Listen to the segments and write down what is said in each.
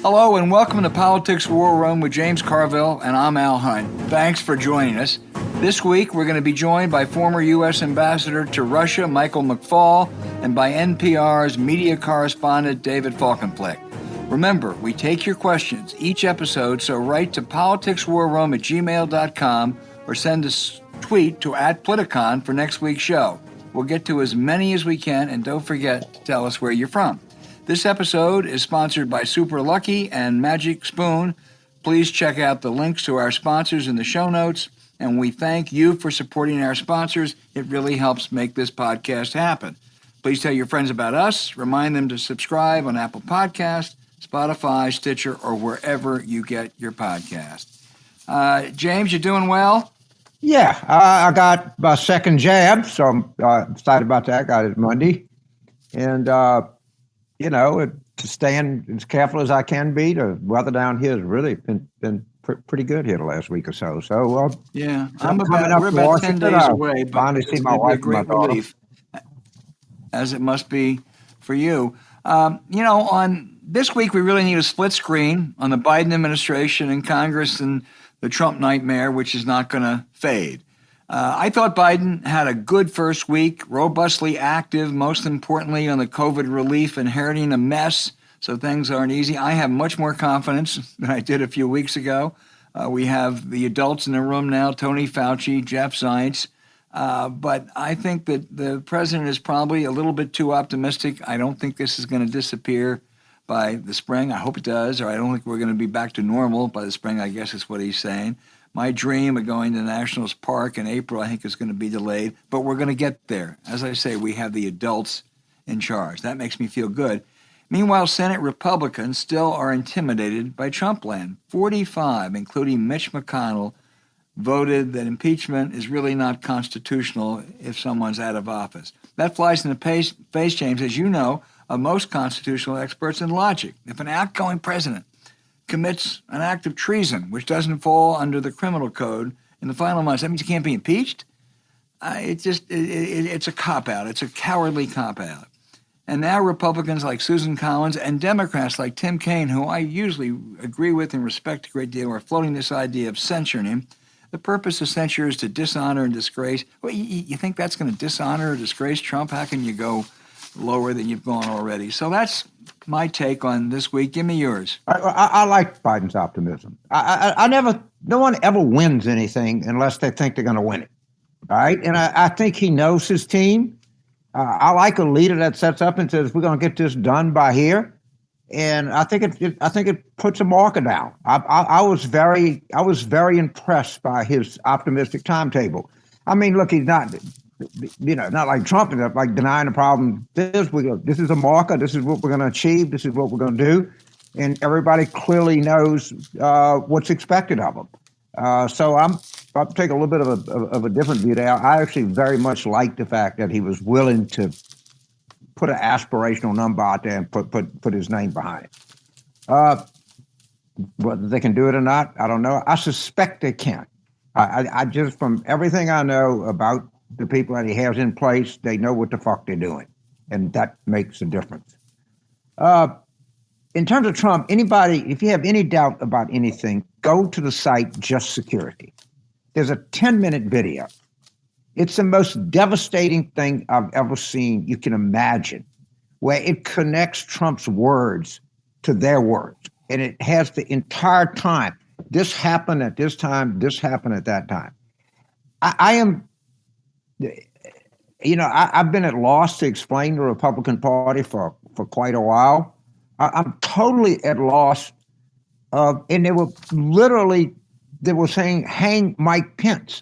Hello and welcome to Politics War Room with James Carville, and I'm Al Hunt. Thanks for joining us. This week we're going to be joined by former U.S. Ambassador to Russia, Michael McFaul, and by NPR's media correspondent, David Folkenflik. Remember, we take your questions each episode, so write to politicswarroom@gmail.com or send a tweet to @Politicon for next week's show. We'll get to as many as we can, and don't forget to tell us where you're from. This episode is sponsored by Super Lucky and Magic Spoon. Please check out the links to our sponsors in the show notes, and we thank you for supporting our sponsors. It really helps make this podcast happen. Please tell your friends about us. Remind them to subscribe on Apple Podcasts, Spotify, Stitcher, or wherever you get your podcast. James, you doing well? Yeah, I got my second jab, so I'm excited about that. I got it Monday. And, to staying as careful as I can be. The weather down here has really been pretty good here the last week or so. So, yeah, we're about 10 days away, but finally see my wife and my daughter. Relief, as it must be for you. On this week, we really need a split screen on the Biden administration and Congress and the Trump nightmare, which is not going to fade. I thought Biden had a good first week, robustly active, most importantly on the COVID relief, inheriting a mess, so things aren't easy. I have much more confidence than I did a few weeks ago. We have the adults in the room now, Tony Fauci, Jeff Zients. But I think that the president is probably a little bit too optimistic. I don't think this is going to disappear by the spring. I hope it does, or I don't think we're going to be back to normal by the spring, I guess is what he's saying. My dream of going to Nationals Park in April, I think, is going to be delayed, but we're going to get there. As I say, we have the adults in charge. That makes me feel good. Meanwhile, Senate Republicans still are intimidated by Trumpland. 45, including Mitch McConnell, voted that impeachment is really not constitutional if someone's out of office. That flies in the face, James, as you know, of most constitutional experts in logic. If an outgoing president commits an act of treason, which doesn't fall under the criminal code in the final months, that means he can't be impeached? It's a cop-out. It's a cowardly cop-out. And now Republicans like Susan Collins and Democrats like Tim Kaine, who I usually agree with and respect a great deal, are floating this idea of censuring him. The purpose of censure is to dishonor and disgrace. Well, you think that's going to dishonor or disgrace Trump? How can you go lower than you've gone already? So that's my take on this week. Give me yours. I like Biden's optimism. No one ever wins anything unless they think they're going to win it. All right. And I think he knows his team. I like a leader that sets up and says, we're going to get this done by here. And I think it puts a marker down. I was very impressed by his optimistic timetable. I mean, look, he's not like Trump, like denying the problem. This is a marker. This is what we're going to achieve. This is what we're going to do. And everybody clearly knows what's expected of them. So I'll take a little bit of a different view there. I actually very much like the fact that he was willing to put an aspirational number out there and put his name behind it. Whether they can do it or not, I don't know. I suspect they can. I just, from everything I know about the people that he has in place, they know what the fuck they're doing. And that makes a difference. In terms of Trump, anybody, if you have any doubt about anything, go to the site Just Security. There's a 10-minute video. It's the most devastating thing I've ever seen you can imagine, where it connects Trump's words to their words. And it has the entire time. This happened at this time. This happened at that time. I've been at loss to explain the Republican Party for quite a while. I'm totally at loss. And they were saying, hang Mike Pence.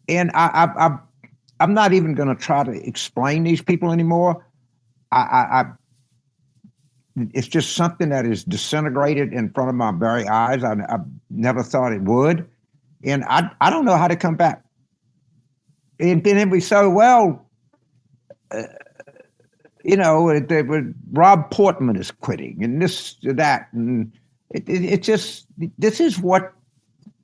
And I'm not even going to try to explain these people anymore. It's just something that is disintegrated in front of my very eyes. I never thought it would. And I don't know how to come back. And then we say, well, Rob Portman is quitting and this, that. And it just, this is what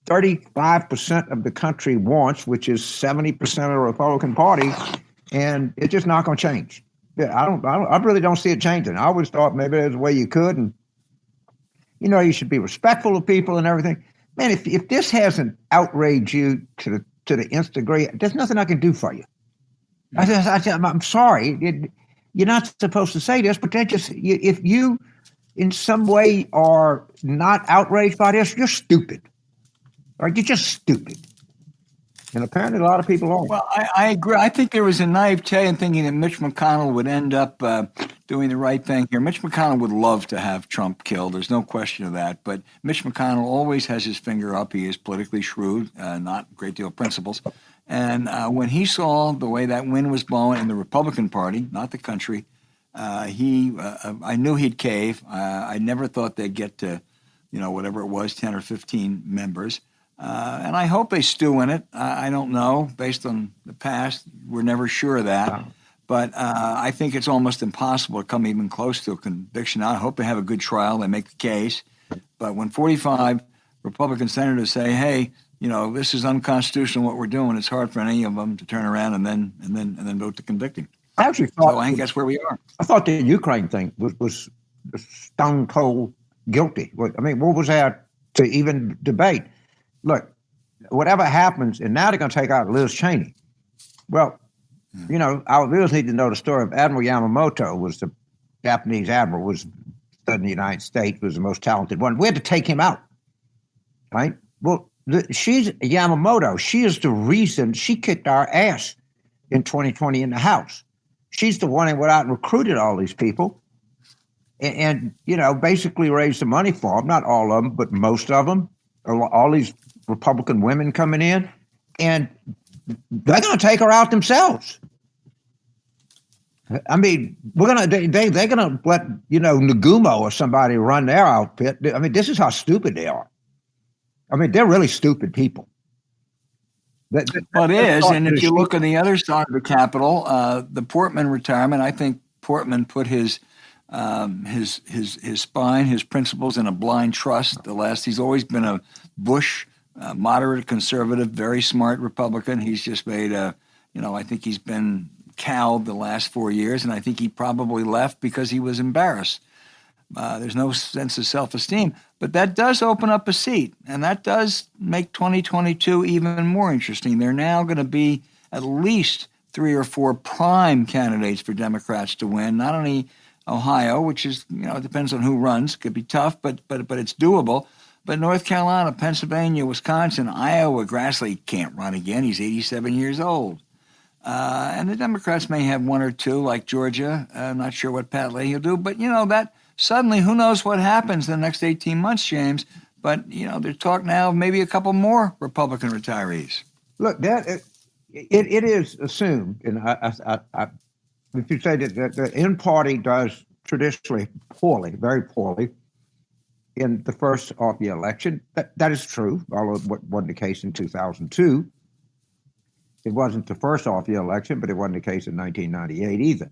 35% of the country wants, which is 70% of the Republican Party. And it's just not going to change. Yeah, I really don't see it changing. I always thought maybe there's a way you could, and You should be respectful of people and everything. Man, if this hasn't outraged you to the nth degree, there's nothing I can do for you. I'm sorry. You're not supposed to say this, but if you in some way are not outraged by this, you're stupid. Or you're just stupid. And apparently a lot of people are. Well, I agree. I think there was a naivete in thinking that Mitch McConnell would end up doing the right thing here. Mitch McConnell would love to have Trump killed. There's no question of that. But Mitch McConnell always has his finger up. He is politically shrewd, not a great deal of principles. And when he saw the way that wind was blowing in the Republican Party, not the country, I knew he'd cave. I never thought they'd get to, whatever it was, 10 or 15 members. And I hope they stew in it. I don't know. Based on the past, we're never sure of that. Wow. But I think it's almost impossible to come even close to a conviction. I hope they have a good trial. They make the case. But when 45 Republican senators say, "Hey, this is unconstitutional what we're doing," it's hard for any of them to turn around and then vote to convict him. I actually thought. So I think that's where we are. I thought the Ukraine thing was stone cold guilty. I mean, what was there to even debate? Look, whatever happens, and now they're going to take out Liz Cheney. Well, our viewers need to know the story of Admiral Yamamoto. Was the Japanese admiral, was studied in the United States, was the most talented one. We had to take him out, right? Well, she's Yamamoto. She is the reason she kicked our ass in 2020 in the House. She's the one that went out and recruited all these people and basically raised the money for them. Not all of them, but most of them. All these Republican women coming in, and they're going to take her out themselves. I mean, they're going to let Nagumo or somebody run their outfit. I mean, this is how stupid they are. I mean, they're really stupid people. Well, it is, and if you look on the other side of the Capitol, the Portman retirement, I think Portman put his spine, his principles in a blind trust. He's always been a Bush, moderate conservative, very smart Republican. He's just made I think he's been cowed the last 4 years, and I think he probably left because he was embarrassed. There's no sense of self-esteem, but that does open up a seat, and that does make 2022 even more interesting. There are now going to be at least 3 or 4 prime candidates for Democrats to win, not only Ohio, which is, it depends on who runs. Could be tough, but it's doable. But North Carolina, Pennsylvania, Wisconsin, Iowa, Grassley can't run again. He's 87 years old. And the Democrats may have 1 or 2, like Georgia. I'm not sure what Pat Leahy will do. But, that suddenly, who knows what happens in the next 18 months, James. But, there's talk now of maybe a couple more Republican retirees. Look, it is assumed, and if you say that the in-party does traditionally poorly, very poorly, in the first off-year election, that is true, although it wasn't the case in 2002. It wasn't the first off-year election, but it wasn't the case in 1998 either.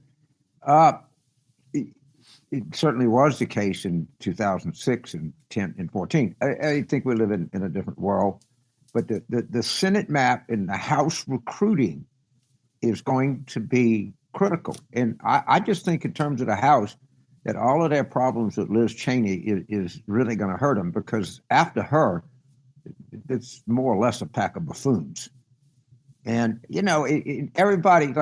It certainly was the case in 2006 and 10 and 14. I think we live in a different world, but the Senate map and the House recruiting is going to be critical. And I just think in terms of the House, that all of their problems with Liz Cheney is really going to hurt them, because after her, it's more or less a pack of buffoons. And, everybody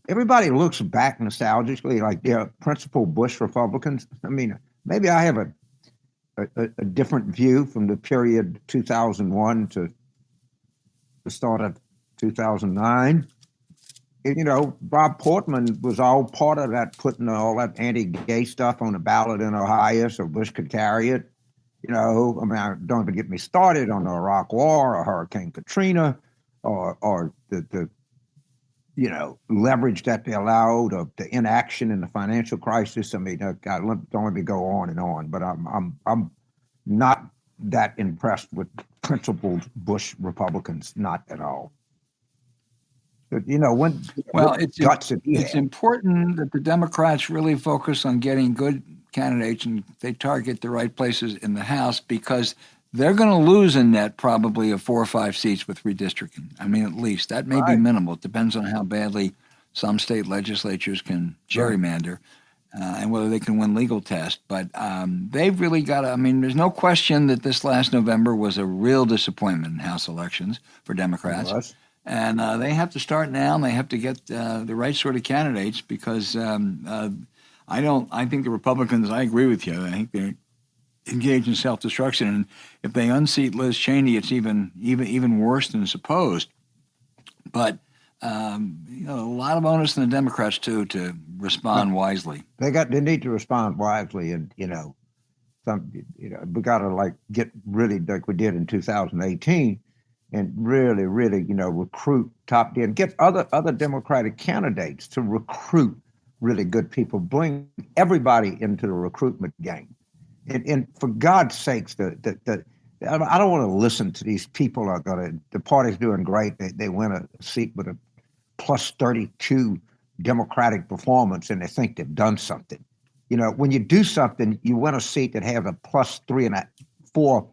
everybody looks back nostalgically like they're principal Bush Republicans. I mean, maybe I have a different view from the period 2001 to the start of 2009. Bob Portman was all part of that, putting all that anti-gay stuff on the ballot in Ohio so Bush could carry it. Don't even get me started on the Iraq War or Hurricane Katrina or the leverage that they allowed, of the inaction in the financial crisis. I mean, God, don't let me go on and on, but I'm not that impressed with principled Bush Republicans, not at all. It's important that the Democrats really focus on getting good candidates and they target the right places in the House, because they're going to lose a net probably of 4 or 5 seats with redistricting. I mean, at least. That may be minimal. It depends on how badly some state legislatures can gerrymander. and whether they can win legal tests. But they've really got to, I mean, there's no question that this last November was a real disappointment in House elections for Democrats. And they have to start now, and they have to get the right sort of candidates because I think the Republicans, I agree with you. I think they're engaged in self-destruction. And if they unseat Liz Cheney, it's even worse than supposed. But a lot of onus on the Democrats too to respond wisely. They need to respond wisely, and we got to get really like we did in 2018, and really, recruit top tier, get other Democratic candidates to recruit really good people, bring everybody into the recruitment game, and for God's sakes, I don't want to listen to these people the party's doing great. They win a seat with a plus 32 Democratic performance, and they think they've done something. When you do something, you win a seat that has a plus 3.4,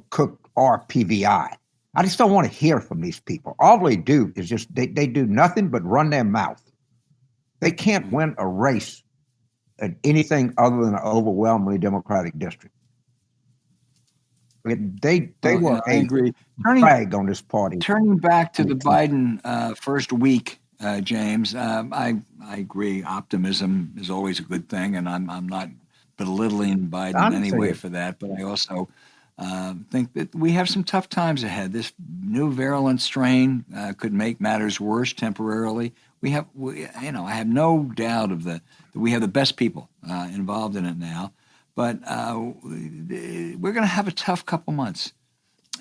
Cook or PVI. I just don't want to hear from these people. All they do is just they do nothing but run their mouth. They can't win a race at anything other than an overwhelmingly Democratic district. They were I agree. Drag on this party. Turning back to the Biden first week, James, I agree. Optimism is always a good thing, and I'm not belittling Biden in any way for that. But I also think that we have some tough times ahead. This new virulent strain could make matters worse temporarily. I have no doubt that we have the best people involved in it now. But we're going to have a tough couple months,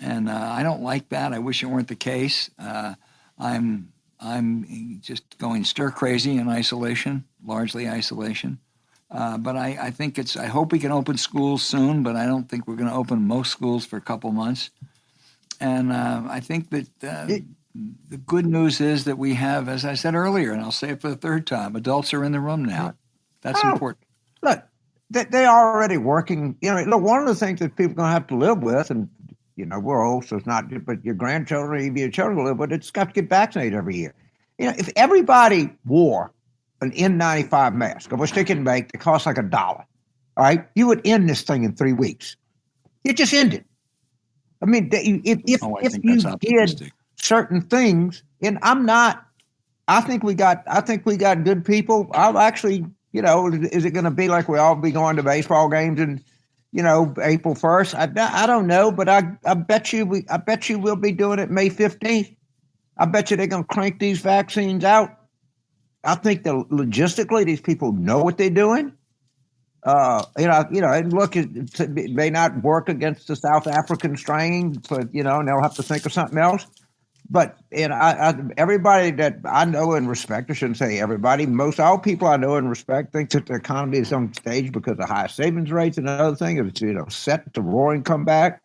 and I don't like that. I wish it weren't the case. I'm just going stir crazy in isolation, largely isolation. But I think I hope we can open schools soon, but I don't think we're going to open most schools for a couple months. And I think that the good news is that we have, as I said earlier, and I'll say it for the third time, adults are in the room now. That's important. Look. They're already working. Look, one of the things that people are going to have to live with, and, we're old, so it's not, but your grandchildren, even your children will live with it, it's got to get vaccinated every year. If everybody wore an N95 mask, which they can make, it costs like $1, all right, you would end this thing in 3 weeks. You just end it. I mean, if you did certain things, and I think we got good people. I'll actually, is it going to be like we all be going to baseball games in, April 1st? I don't know, but I bet you we'll be doing it May 15th. I bet you they're going to crank these vaccines out. I think that logistically these people know what they're doing. And look, it may not work against the South African strain, but and they'll have to think of something else. But everybody that I know and respect, I shouldn't say everybody, all people I know and respect think that the economy is on stage because of high savings rates and another thing. It's set to roaring comeback.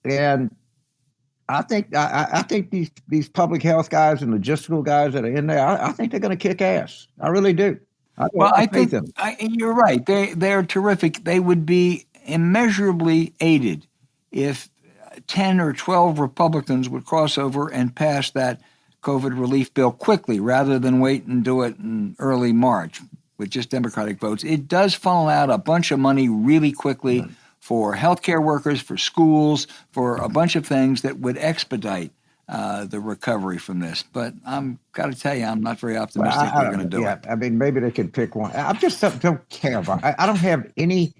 And I think these public health guys and logistical guys that are in there, I think they're going to kick ass. I really do. I think them. You're right. They're terrific. They would be immeasurably aided if 10 or 12 Republicans would cross over and pass that COVID relief bill quickly rather than wait and do it in early March with just Democratic votes. It does funnel out a bunch of money really quickly for healthcare workers, for schools, for a bunch of things that would expedite the recovery from this. But I'm got to tell you, I'm not very optimistic they're going to do it. I mean, maybe they could pick one. I just don't care about it. I don't have any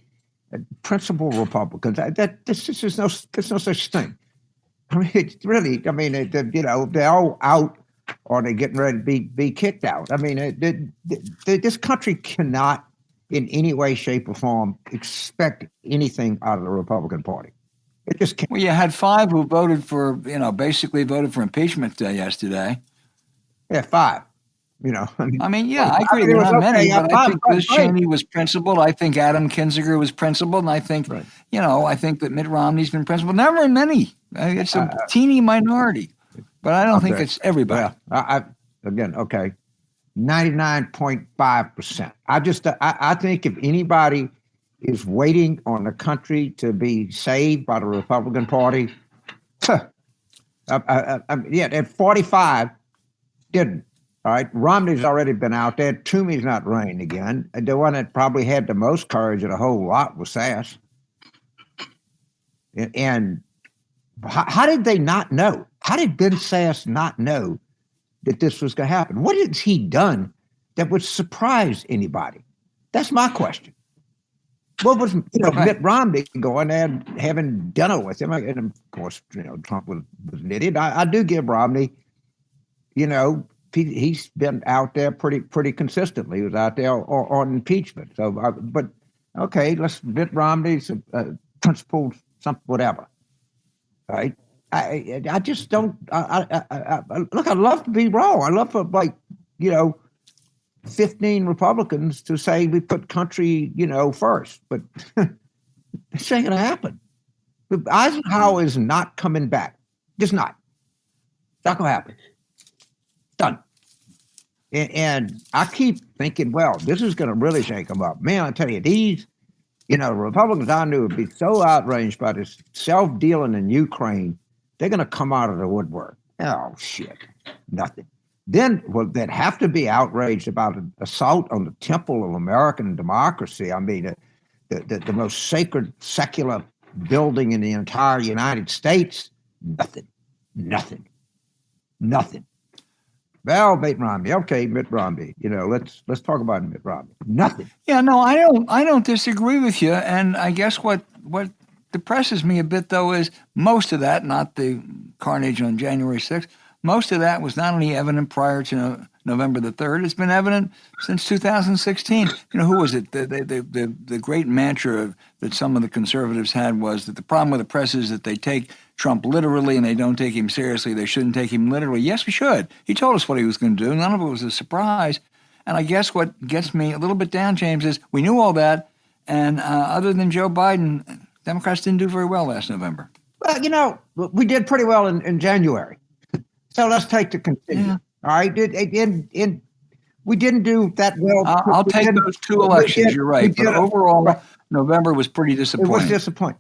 principal Republicans. There's no such thing. I mean, it's really, they're all out or they're getting ready to be kicked out. I mean, this country cannot in any way, shape, or form expect anything out of the Republican Party. It just can't. Well, you had 5 who voted for, basically voted for impeachment yesterday. Yeah, 5. I mean, I agree. There are not many, but I think Liz Cheney was principled. I think Adam Kinzinger was principled, and I think, I think that Mitt Romney's been principled. Not very many. It's a teeny minority, but I don't think it's everybody. Yeah, again, 99.5%. I think if anybody is waiting on the country to be saved by the Republican Party, at 45, didn't. All right, Romney's already been out there. Toomey's not running again. The one that probably had the most courage of the whole lot was Sass. And how did they not know? How did Ben Sass not know that this was going to happen? What has he done that would surprise anybody? That's my question. What was Mitt Romney going there and having dinner with him? And of course, Trump was an idiot. I do give Romney, he's been out there pretty consistently. He was out there on impeachment. So, but okay, Mitt Romney's principled something, whatever. Right? I just don't. Look, I'd love to be wrong. I'd love for 15 Republicans to say we put country, first, but this ain't gonna happen. Eisenhower is not coming back. Just not. It's not gonna happen. Done. And I keep thinking, well, this is going to really shake them up. Man, I tell you, these, Republicans I knew would be so outraged by this self-dealing in Ukraine, they're going to come out of the woodwork. Oh, shit. Nothing. Then, they'd have to be outraged about an assault on the temple of American democracy. I mean, the most sacred secular building in the entire United States. Nothing. Well, Mitt Romney. Okay, Mitt Romney. Let's talk about Mitt Romney. Nothing. Yeah, no, I don't disagree with you. And I guess what depresses me a bit, though, is most of that, not the carnage on January 6th, most of that was not only evident prior to November the 3rd, it's been evident since 2016. Who was it? The great mantra that some of the conservatives had was that the problem with the press is that they take Trump literally and they don't take him seriously. They shouldn't take him literally. Yes, we should. He told us what he was going to do. None of it was a surprise. And I guess what gets me a little bit down, James, is we knew all that. And other than Joe Biden, Democrats didn't do very well last November. Well, we did pretty well in January. So let's take the continuum. Yeah. All right. We didn't do that well. I'll take those two elections. You're right. But overall, November was pretty disappointing. It was disappointing.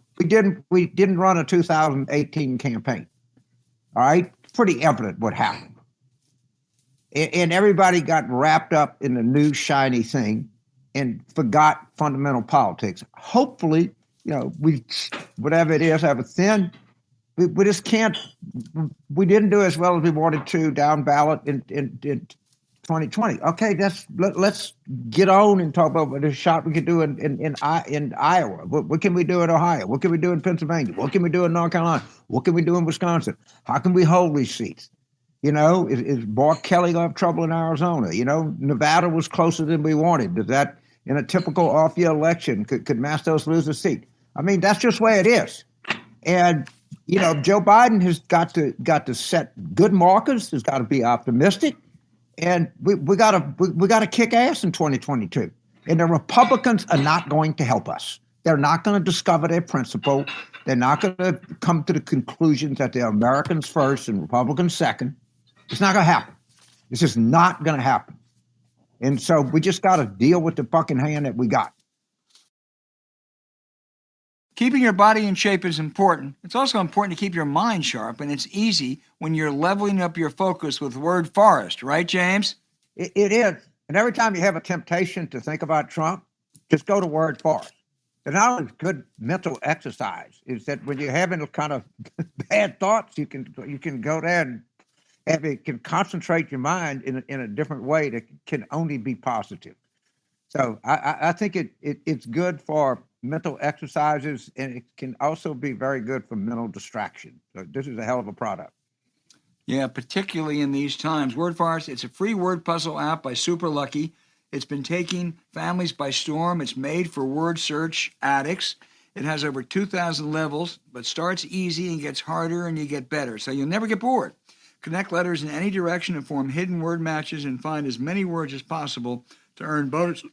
We didn't run a 2018 campaign. All right. Pretty evident what happened. And everybody got wrapped up in the new shiny thing and forgot fundamental politics. Hopefully, we, whatever it is, have a thin. We just can't. We didn't do as well as we wanted to down ballot in 2020. Okay, let's get on and talk about the shot we could do in Iowa. What can we do in Ohio? What can we do in Pennsylvania? What can we do in North Carolina? What can we do in Wisconsin? How can we hold these seats? Is Bart Kelly going to have trouble in Arizona? Nevada was closer than we wanted. Does that, in a typical off-year election, could Mastos lose a seat? I mean, that's just the way it is. And Joe Biden has got to set good markers. Has got to be optimistic, and we got to kick ass in 2022. And the Republicans are not going to help us. They're not going to discover their principle. They're not going to come to the conclusions that they're Americans first and Republicans second. It's not going to happen. It's just not going to happen. And so we just got to deal with the fucking hand that we got. Keeping your body in shape is important. It's also important to keep your mind sharp, and it's easy when you're leveling up your focus with word forest, right, James? It is. And every time you have a temptation to think about Trump, just go to word forest. And not only good mental exercise is that when you're having kind of bad thoughts, you can go there and it can concentrate your mind in a different way that can only be positive. So I think it's good for mental exercises, and it can also be very good for mental distraction. So this is a hell of a product. Yeah, particularly in these times. Word Forest, it's a free word puzzle app by Super Lucky. It's been taking families by storm. It's made for word search addicts. It has over 2,000 levels, but starts easy and gets harder and you get better. So you'll never get bored. Connect letters in any direction and form hidden word matches and find as many words as possible to earn bonus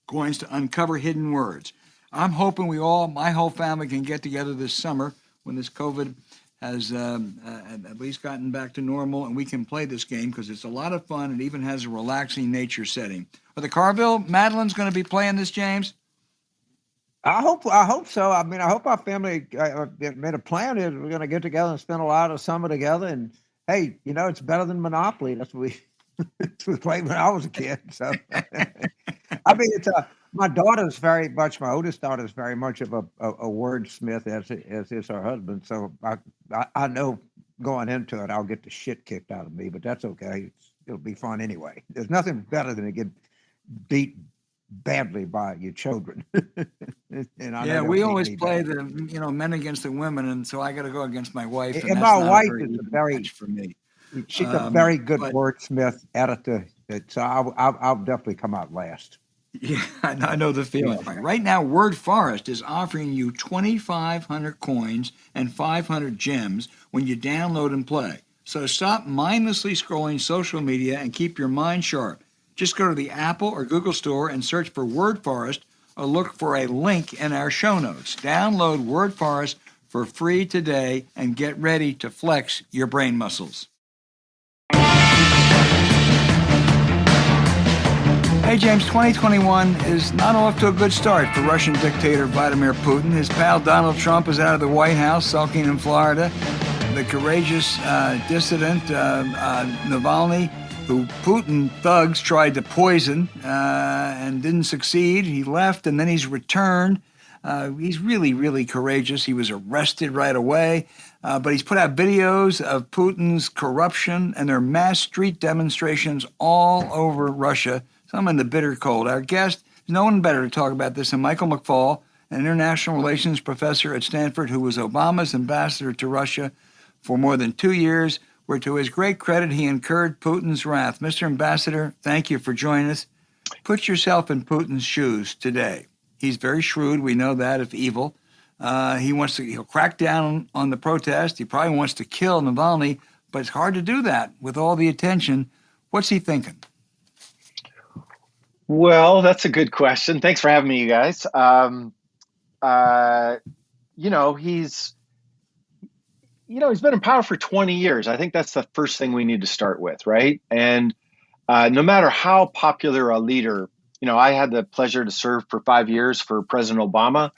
coins to uncover hidden words. I'm hoping my whole family can get together this summer when this COVID has at least gotten back to normal and we can play this game because it's a lot of fun and even has a relaxing nature setting. Are the Carville Madelists going to be playing this, James? I hope so. I mean, I hope our family made a plan. Is we're going to get together and spend a lot of summer together. And hey, it's better than Monopoly. That's what It was played when I was a kid. So, I mean, it's my daughter's very much, my oldest daughter is very much of a wordsmith, as is her husband. So I know going into it, I'll get the shit kicked out of me, but that's okay. It'll be fun anyway. There's nothing better than to get beat badly by your children. And I Yeah, know we they'll always beat me play bad. men against the women, and so I got to go against my wife, and And that's my not a wife very is a easy very, match for me. she's a very good But wordsmith editor. So I'll definitely come out last. yeah, I know the feeling. Right now, Word Forest is offering you 2,500 coins and 500 gems when you download and play. So stop mindlessly scrolling social media and keep your mind sharp. Just go to the Apple or Google store and search for Word Forest or look for a link in our show notes. Download Word Forest for free today and get ready to flex your brain muscles. Hey, James, 2021 is not off to a good start for Russian dictator Vladimir Putin. His pal Donald Trump is out of the White House, sulking in Florida. The courageous dissident Navalny, who Putin thugs tried to poison and didn't succeed. He left, and then he's returned. He's really, really courageous. He was arrested right away, but he's put out videos of Putin's corruption and their mass street demonstrations all over Russia. Some in the bitter cold. Our guest is no one better to talk about this than Michael McFaul, an international relations professor at Stanford who was Obama's ambassador to Russia for more than 2 years, where to his great credit he incurred Putin's wrath. Mr. Ambassador, thank you for joining us. Put yourself in Putin's shoes today. He's very shrewd, we know that, if evil. He'll crack down on the protest. He probably wants to kill Navalny, but it's hard to do that with all the attention. What's he thinking? Well, that's a good question. Thanks for having me, you guys. He's been in power for 20 years. I think that's the first thing we need to start with, right? And no matter how popular a leader, I had the pleasure to serve for 5 years for President Obama,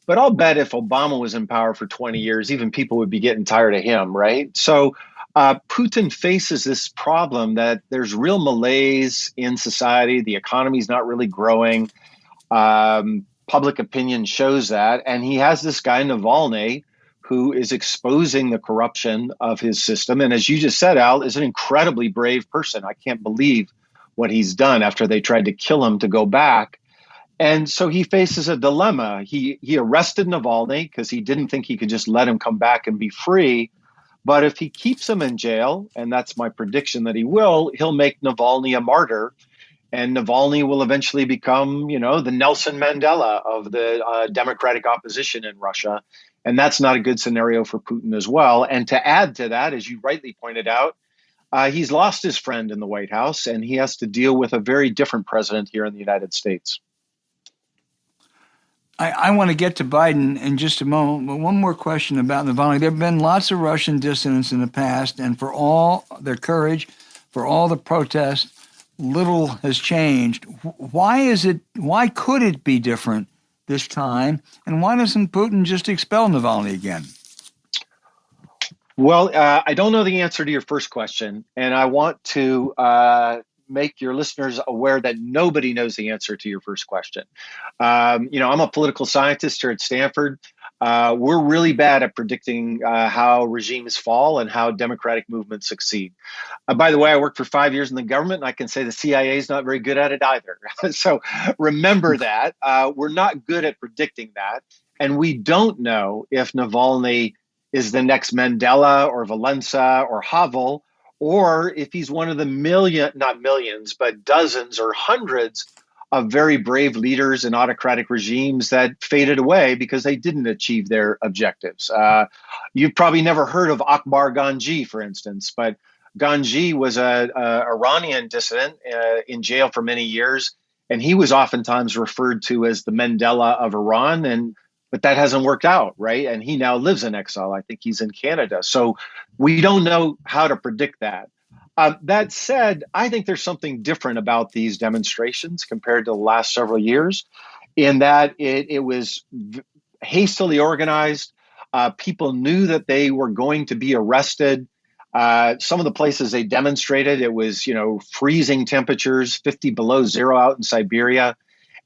but I'll bet if Obama was in power for 20 years, even people would be getting tired of him, right? So Putin faces this problem that there's real malaise in society. The economy's not really growing. Public opinion shows that. And he has this guy, Navalny, who is exposing the corruption of his system. And as you just said, Al, is an incredibly brave person. I can't believe what he's done after they tried to kill him to go back. And so he faces a dilemma. He arrested Navalny because he didn't think he could just let him come back and be free. But if he keeps him in jail, and that's my prediction that he will, he'll make Navalny a martyr. And Navalny will eventually become, the Nelson Mandela of the democratic opposition in Russia. And that's not a good scenario for Putin as well. And to add to that, as you rightly pointed out, he's lost his friend in the White House, and he has to deal with a very different president here in the United States. I want to get to Biden in just a moment, but one more question about Navalny. There have been lots of Russian dissidents in the past, and for all their courage, for all the protests, little has changed. Why could it be different this time, and why doesn't Putin just expel Navalny again? Well, I don't know the answer to your first question, and I want to make your listeners aware that nobody knows the answer to your first question. I'm a political scientist here at Stanford. We're really bad at predicting how regimes fall and how democratic movements succeed. By the way, I worked for 5 years in the government, and I can say the CIA is not very good at it either. So remember that. We're not good at predicting that. And we don't know if Navalny is the next Mandela or Valensa or Havel, or if he's one of the not millions, but dozens or hundreds of very brave leaders in autocratic regimes that faded away because they didn't achieve their objectives. You've probably never heard of Akbar Ganji, for instance, but Ganji was an Iranian dissident in jail for many years, and he was oftentimes referred to as the Mandela of Iran, but that hasn't worked out, right? And he now lives in exile. I think he's in Canada. So we don't know how to predict that. That said, I think there's something different about these demonstrations compared to the last several years, in that it was hastily organized. People knew that they were going to be arrested. Some of the places they demonstrated, it was, freezing temperatures, 50 below zero out in Siberia.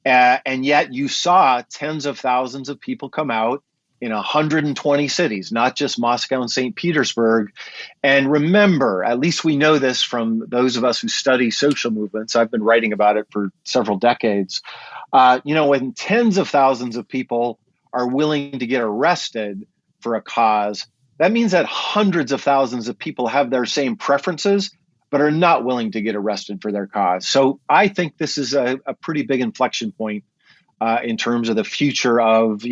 And yet you saw tens of thousands of people come out in 120 cities, not just Moscow and St. Petersburg. And remember, at least we know this from those of us who study social movements. I've been writing about it for several decades. When tens of thousands of people are willing to get arrested for a cause, that means that hundreds of thousands of people have their same preferences, but are not willing to get arrested for their cause. So I think this is a pretty big inflection point in terms of the future of,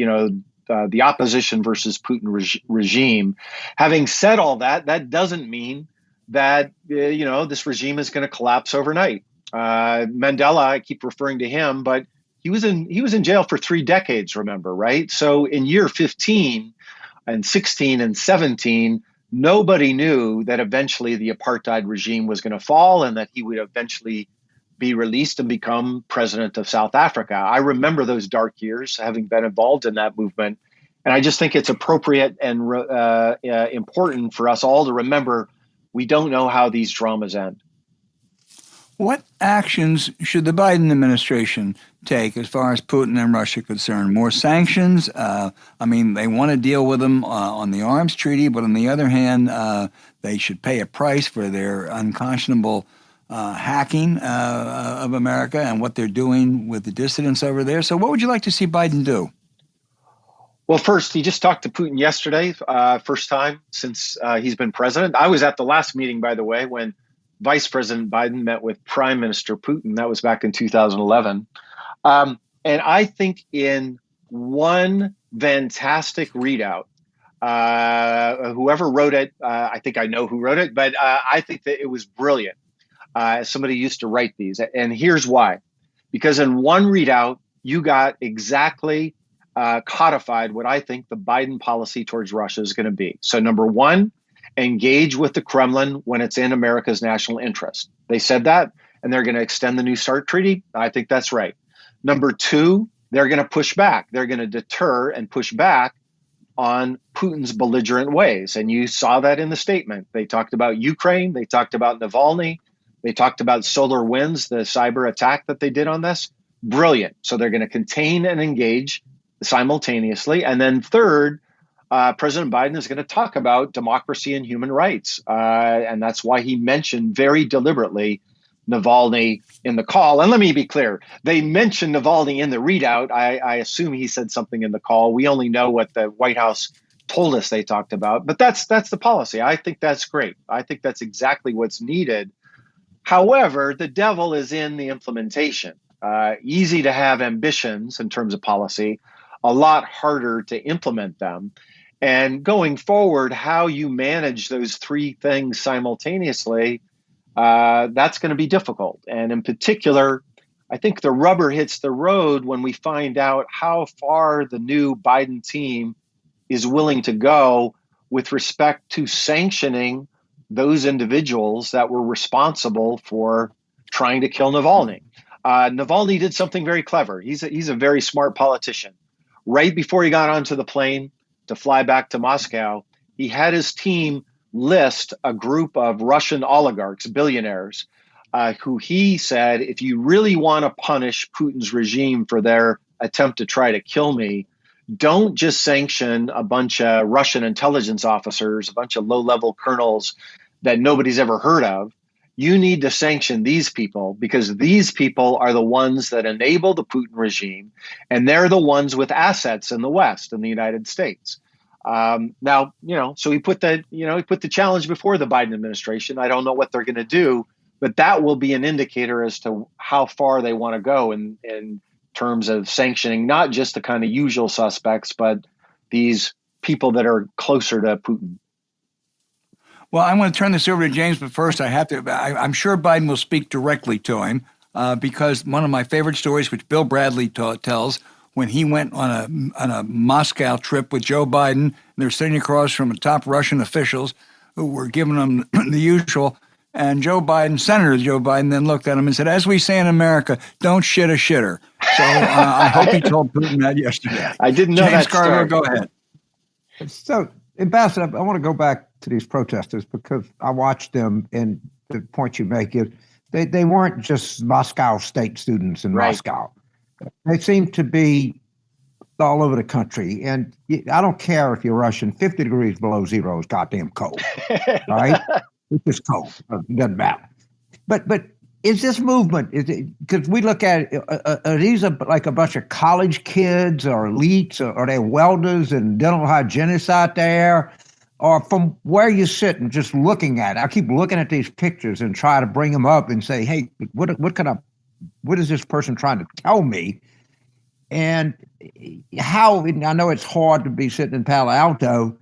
the opposition versus Putin regime. Having said all that, that doesn't mean that, this regime is going to collapse overnight. Mandela, I keep referring to him, but he was in jail for 3 decades, remember, right? So in year 15 and 16 and 17, nobody knew that eventually the apartheid regime was going to fall and that he would eventually be released and become president of South Africa. I remember those dark years, having been involved in that movement. And I just think it's appropriate and important for us all to remember we don't know how these dramas end. What actions should the Biden administration take as far as Putin and Russia are concerned? More sanctions? They want to deal with them on the arms treaty, but on the other hand, they should pay a price for their unconscionable hacking of America and what they're doing with the dissidents over there. So what would you like to see Biden do? Well, first, he just talked to Putin yesterday, first time since he's been president. I was at the last meeting, by the way, when Vice President Biden met with Prime Minister Putin. That was back in 2011. And I think in one fantastic readout, whoever wrote it, I think I know who wrote it, but I think that it was brilliant. Somebody used to write these. And here's why. Because in one readout, you got exactly codified what I think the Biden policy towards Russia is going to be. So number one, engage with the Kremlin when it's in America's national interest. They said that, and they're going to extend the New START treaty. I think that's right. Number two, they're going to push back. They're going to deter and push back on Putin's belligerent ways. And you saw that in the statement. They talked about Ukraine. They talked about Navalny. They talked about SolarWinds, the cyber attack that they did on this. Brilliant. So they're going to contain and engage simultaneously. And then third, President Biden is going to talk about democracy and human rights. And that's why he mentioned very deliberately Navalny in the call. And let me be clear, they mentioned Navalny in the readout. I assume he said something in the call. We only know what the White House told us they talked about. But that's the policy. I think that's great. I think that's exactly what's needed. However, the devil is in the implementation. Easy to have ambitions in terms of policy, a lot harder to implement them. And going forward, how you manage those three things simultaneously, that's going to be difficult. And in particular, I think the rubber hits the road when we find out how far the new Biden team is willing to go with respect to sanctioning those individuals that were responsible for trying to kill Navalny. Navalny did something very clever. He's a very smart politician. Right before he got onto the plane to fly back to Moscow, he had his team list a group of Russian oligarchs, billionaires, who he said, if you really want to punish Putin's regime for their attempt to try to kill me, don't just sanction a bunch of Russian intelligence officers, a bunch of low-level colonels that nobody's ever heard of. You need to sanction these people because these people are the ones that enable the Putin regime, and they're the ones with assets in the West, in the United States. Now, so he put the challenge before the Biden administration. I don't know what they're going to do, but that will be an indicator as to how far they want to go in terms of sanctioning not just the kind of usual suspects, but these people that are closer to Putin. Well, I want to turn this over to James, but first I'm sure Biden will speak directly to him because one of my favorite stories, which Bill Bradley tells, when he went on a Moscow trip with Joe Biden, and they're sitting across from the top Russian officials who were giving them the usual, and Senator Joe Biden then looked at him and said, as we say in America, don't shit a shitter. So I hope he told Putin that yesterday. I didn't know James that Carville, go ahead. So, Ambassador, I want to go back to these protesters because I watched them, and the point you make is they weren't just Moscow State students in Right. Moscow. They seem to be all over the country. And I don't care if you're Russian, 50 degrees below zero is goddamn cold, right? It's just cold. It doesn't matter. But is this movement, is it, because we look at it, are these like a bunch of college kids or elites, or are they welders and dental hygienists out there? Or from where you sit and just looking at it, I keep looking at these pictures and try to bring them up and say, hey, what is this person trying to tell me? And how, I know it's hard to be sitting in Palo Alto,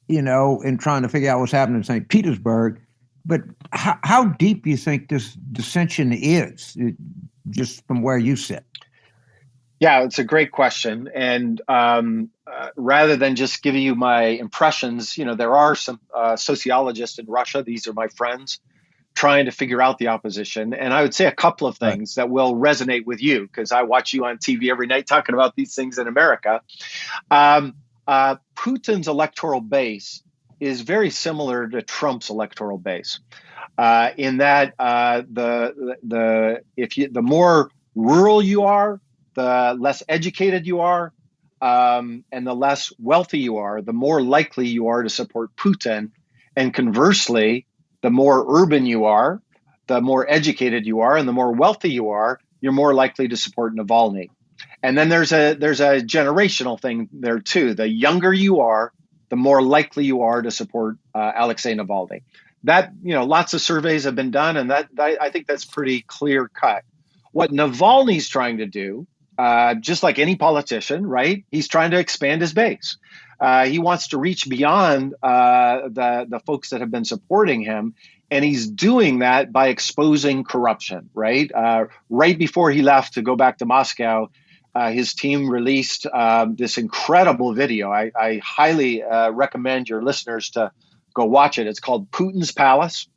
and trying to figure out what's happening in St. Petersburg, but how deep do you think this dissension is, just from where you sit? Yeah, it's a great question. And rather than just giving you my impressions, there are some sociologists in Russia. These are my friends trying to figure out the opposition. And I would say a couple of things that will resonate with you, because I watch you on TV every night talking about these things in America. Putin's electoral base is very similar to Trump's electoral base, in that the more rural you are, the less educated you are, and the less wealthy you are, the more likely you are to support Putin. And conversely, the more urban you are, the more educated you are, and the more wealthy you are, you're more likely to support Navalny. And then there's a generational thing there too. The younger you are, the more likely you are to support Alexei Navalny. That, lots of surveys have been done, and that I think that's pretty clear cut. What Navalny's trying to do, just like any politician, right? He's trying to expand his base. He wants to reach beyond the folks that have been supporting him, and he's doing that by exposing corruption. Right, right before he left to go back to Moscow, his team released this incredible video. I highly recommend your listeners to go watch it. It's called Putin's Palace.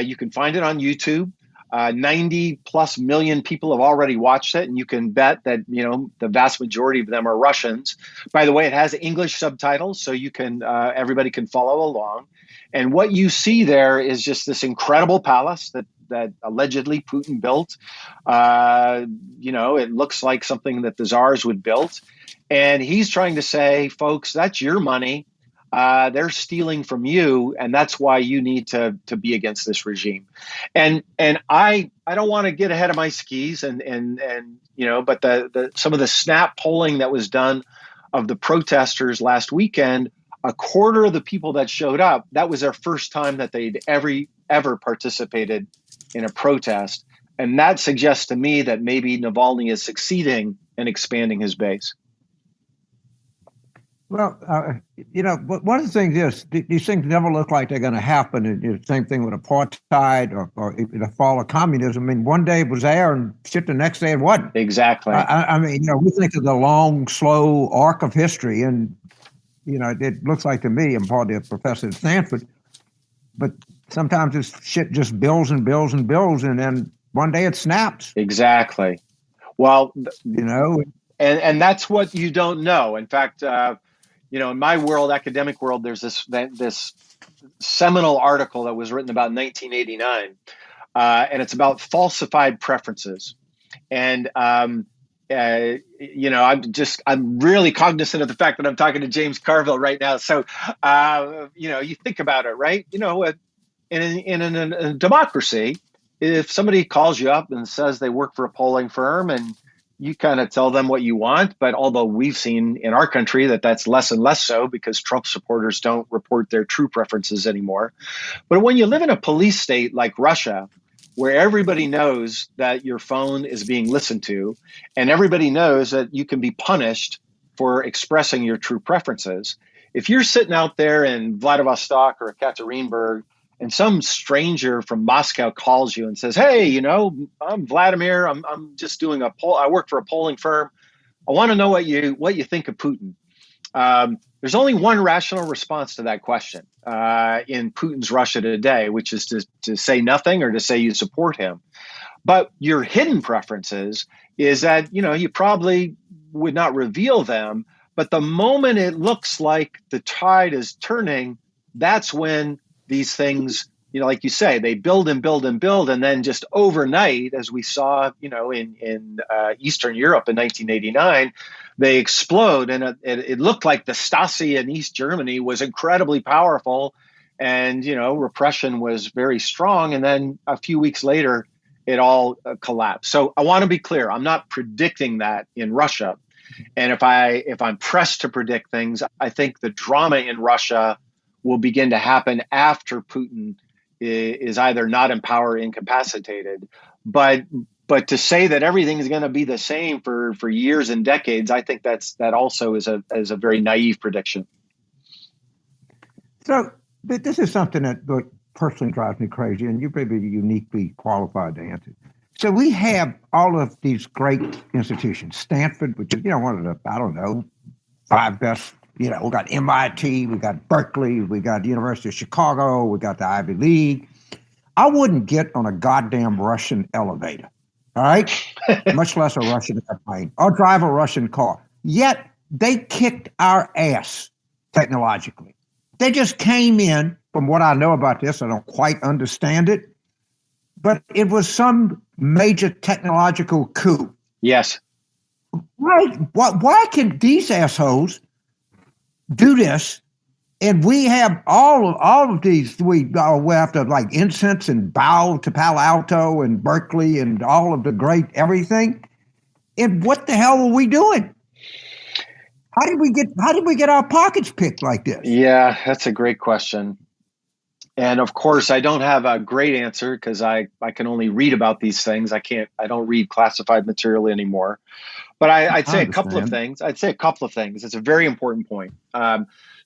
You can find it on YouTube. 90 plus million people have already watched it, and you can bet that the vast majority of them are Russians. By the way, it has English subtitles, so you can everybody can follow along. And what you see there is just this incredible palace that allegedly Putin built. It looks like something that the czars would build, and he's trying to say, folks, that's your money. They're stealing from you, and that's why you need to be against this regime. And I don't want to get ahead of my skis, but some of the snap polling that was done of the protesters last weekend, a quarter of the people that showed up, that was their first time that they'd ever participated in a protest, and that suggests to me that maybe Navalny is succeeding in expanding his base. Well, but one of the things is these things never look like they're going to happen. The same thing with apartheid or the fall of communism. I mean, one day it was there and shit, the next day it wasn't. Exactly. I mean, we think of the long, slow arc of history, and it looks like to me, I'm partly a professor at Stanford, but sometimes this shit just builds and builds and builds, and then one day it snaps. Exactly. Well, and that's what you don't know. In fact, in my world, academic world, there's this seminal article that was written about 1989, and it's about falsified preferences. And I'm really cognizant of the fact that I'm talking to James Carville right now. So you think about it, right? In a democracy, if somebody calls you up and says they work for a polling firm, and you kind of tell them what you want, but although we've seen in our country that that's less and less so because Trump supporters don't report their true preferences anymore. But when you live in a police state like Russia, where everybody knows that your phone is being listened to, and everybody knows that you can be punished for expressing your true preferences, if you're sitting out there in Vladivostok or Ekaterinburg, and some stranger from Moscow calls you and says, hey, I'm Vladimir. I'm just doing a poll. I work for a polling firm. I want to know what you think of Putin. There's only one rational response to that question in Putin's Russia today, which is to say nothing or to say you support him. But your hidden preferences is that, you probably would not reveal them. But the moment it looks like the tide is turning, that's when these things, like you say, they build and build and build, and then just overnight, as we saw, in Eastern Europe in 1989, they explode, and it looked like the Stasi in East Germany was incredibly powerful, and repression was very strong, and then a few weeks later, it all collapsed. So I want to be clear: I'm not predicting that in Russia, and if I'm pressed to predict things, I think the drama in Russia will begin to happen after Putin is either not in power or incapacitated. But to say that everything is going to be the same for years and decades, I think that also is a very naive prediction. So this is something that personally drives me crazy, and you may be uniquely qualified to answer. So we have all of these great institutions, Stanford, which is one of the 5 best. We got MIT, we got Berkeley, we got the University of Chicago, we got the Ivy League. I wouldn't get on a goddamn Russian elevator, all right? Much less a Russian airplane, or drive a Russian car. Yet they kicked our ass technologically. They just came in, from what I know about this, I don't quite understand it, but it was some major technological coup. Yes. Right? Why can these assholes do this, and we have all of these? We have to like incense and bow to Palo Alto and Berkeley and all of the great everything. And what the hell are we doing? How did we get our pockets picked like this? Yeah, that's a great question. And of course, I don't have a great answer because I can only read about these things. I don't read classified material anymore. But I'd say a couple of things. It's a very important point.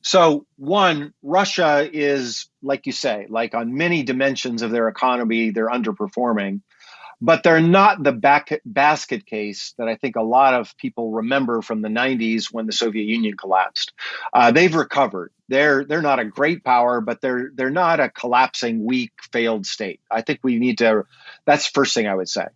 So one, Russia is, like you say, like on many dimensions of their economy, they're underperforming. But they're not the basket case that I think a lot of people remember from the 90s when the Soviet Union collapsed. They've recovered. They're not a great power, but they're not a collapsing, weak, failed state. I think we need to. That's the first thing I would say.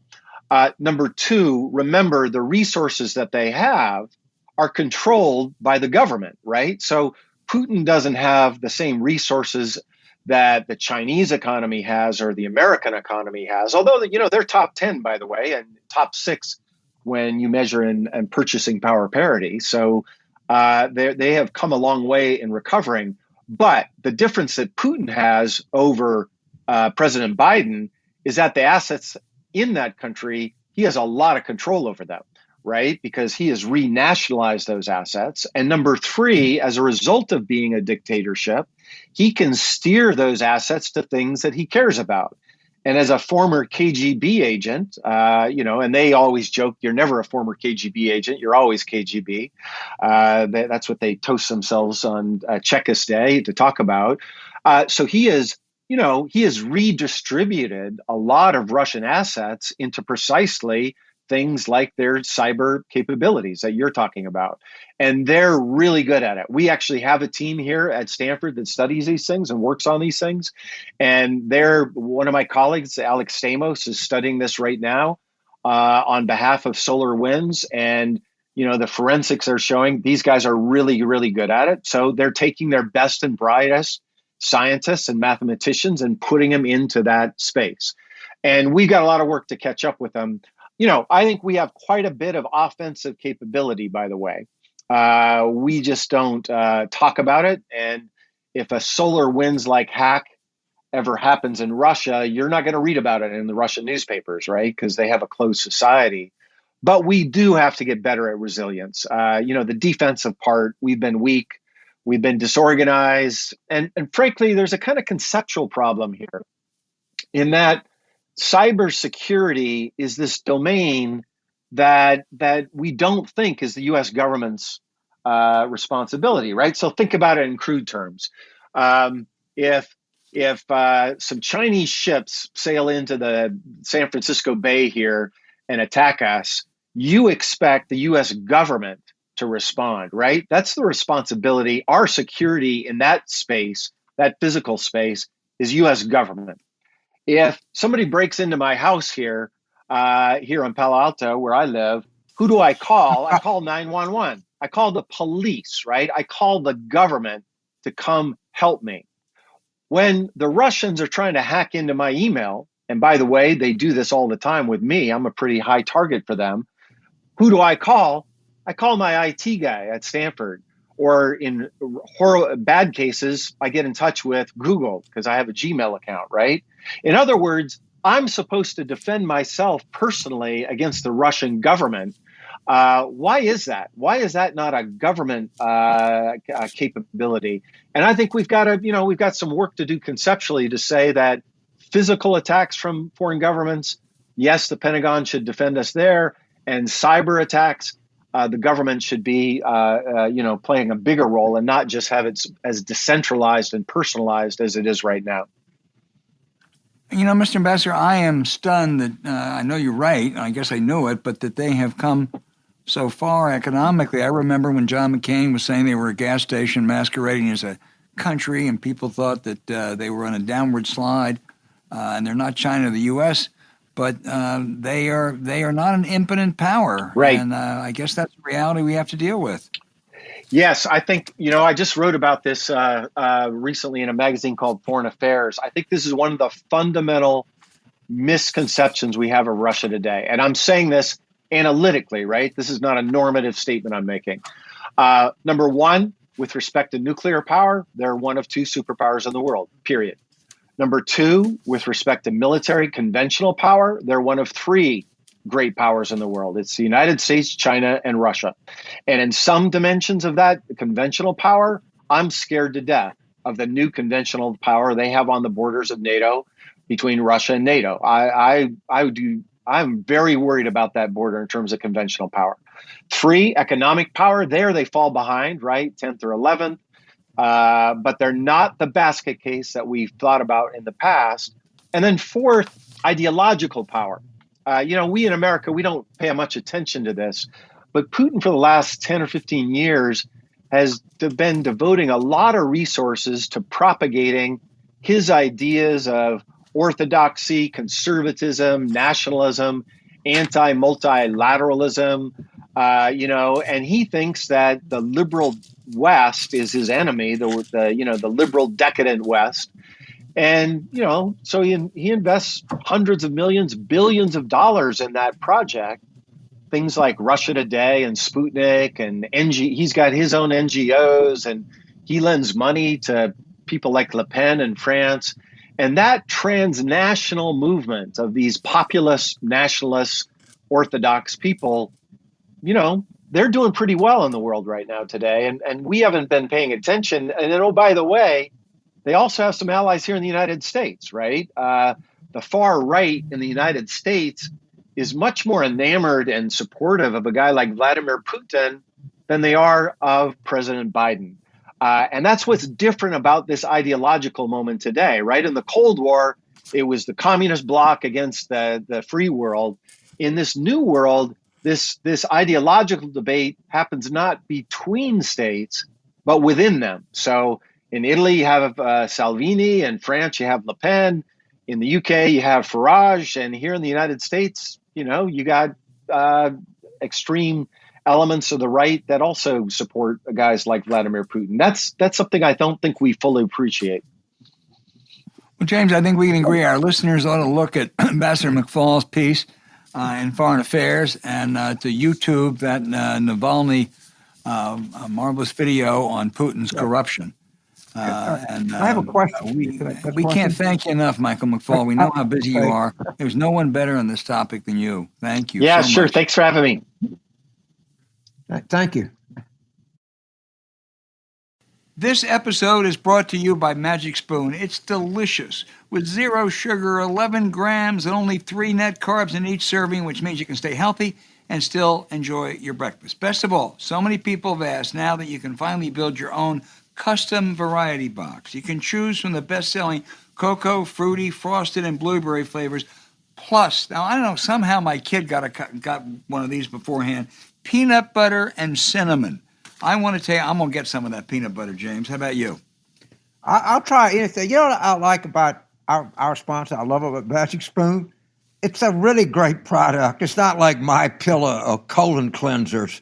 Number two, remember the resources that they have are controlled by the government, right? So Putin doesn't have the same resources that the Chinese economy has or the American economy has, although they're top 10, by the way, and top 6 when you measure in purchasing power parity. So they have come a long way in recovering. But the difference that Putin has over President Biden is that the assets in that country, he has a lot of control over them, right? Because he has renationalized those assets. And number 3, as a result of being a dictatorship, he can steer those assets to things that he cares about. And as a former KGB agent, and they always joke, you're never a former KGB agent, you're always KGB. That's what they toast themselves on Checkist Day to talk about. So he has redistributed a lot of Russian assets into precisely things like their cyber capabilities that you're talking about. And they're really good at it. We actually have a team here at Stanford that studies these things and works on these things. And one of my colleagues, Alex Stamos, is studying this right now on behalf of SolarWinds. And, the forensics are showing these guys are really, really good at it. So they're taking their best and brightest scientists and mathematicians and putting them into that space. And we've got a lot of work to catch up with them. I think we have quite a bit of offensive capability, by the way. We just don't talk about it. And if a SolarWinds-like hack ever happens in Russia, you're not going to read about it in the Russian newspapers, right? Because they have a closed society. But we do have to get better at resilience. The defensive part, we've been weak. We've been disorganized. And frankly, there's a kind of conceptual problem here in that cybersecurity is this domain that we don't think is the U.S. government's responsibility, right? So think about it in crude terms. If some Chinese ships sail into the San Francisco Bay here and attack us, you expect the U.S. government to respond, right? That's the responsibility. Our security in that space, that physical space, is U.S. government. If somebody breaks into my house here on Palo Alto, where I live, who do I call? I call 911. I call the police, right? I call the government to come help me. When the Russians are trying to hack into my email, and by the way, they do this all the time with me, I'm a pretty high target for them. Who do I call? I call my IT guy at Stanford. Or in bad cases, I get in touch with Google because I have a Gmail account, right? In other words, I'm supposed to defend myself personally against the Russian government. Why is that? Why is that not a government capability? And I think we've got some work to do conceptually to say that physical attacks from foreign governments, yes, the Pentagon should defend us there, and cyber attacks, the government should be, playing a bigger role and not just have it as decentralized and personalized as it is right now. Mr. Ambassador, I am stunned that I know you're right. I guess I knew it, but that they have come so far economically. I remember when John McCain was saying they were a gas station masquerading as a country, and people thought that they were on a downward slide, and they're not China or the U.S., but they are not an impotent power. Right. And I guess that's the reality we have to deal with. Yes, I think, I just wrote about this recently in a magazine called Foreign Affairs. I think this is one of the fundamental misconceptions we have of Russia today. And I'm saying this analytically, right? This is not a normative statement I'm making. Number one, with respect to nuclear power, they're one of two superpowers in the world, period. Number two, with respect to military conventional power, they're one of three great powers in the world. It's the United States, China, and Russia. And in some dimensions of that conventional power, I'm scared to death of the new conventional power they have on the borders of NATO between Russia and NATO. I'm very worried about that border in terms of conventional power. Three, economic power. There they fall behind, right? 10th or 11th. But they're not the basket case that we've thought about in the past. And then fourth, ideological power. We in America, we don't pay much attention to this, but Putin for the last 10 or 15 years has been devoting a lot of resources to propagating his ideas of orthodoxy, conservatism, nationalism, anti-multilateralism, and he thinks that the liberal West is his enemy, the liberal decadent West. And, so he invests hundreds of millions, billions of dollars in that project, things like Russia Today and Sputnik and he's got his own NGOs, and he lends money to people like Le Pen in France. And that transnational movement of these populist, nationalist, orthodox people, they're doing pretty well in the world right now today. And we haven't been paying attention. And then, oh, by the way, they also have some allies here in the United States, right? The far right in the United States is much more enamored and supportive of a guy like Vladimir Putin than they are of President Biden. And that's what's different about this ideological moment today, right? In the Cold War, it was the communist bloc against the free world. In this new world, this ideological debate happens not between states, but within them. So in Italy, you have Salvini. In France, you have Le Pen. In the UK, you have Farage. And here in the United States, you got extreme elements of the right that also support guys like Vladimir Putin. That's something I don't think we fully appreciate. Well, James, I think we can agree our listeners ought to look at Ambassador McFaul's piece in Foreign Affairs and to YouTube that Navalny marvelous video on Putin's corruption. And I have a question. We can't thank you enough, Michael McFaul. We know how busy you are. There's no one better on this topic than you. Thank you. Yeah, so sure. much. Thanks for having me. Thank you. This episode is brought to you by Magic Spoon. It's delicious with 0 sugar, 11 grams, and only 3 net carbs in each serving, which means you can stay healthy and still enjoy your breakfast. Best of all, so many people have asked now that you can finally build your own custom variety box. You can choose from the best-selling cocoa, fruity, frosted, and blueberry flavors. Plus, now I don't know, somehow my kid got one of these beforehand, peanut butter and cinnamon. I want to tell you, I'm going to get some of that peanut butter, James. How about you? I'll try anything. You know what I like about our sponsor? I love it with Magic Spoon. It's a really great product. It's not like My Pillow or colon cleansers.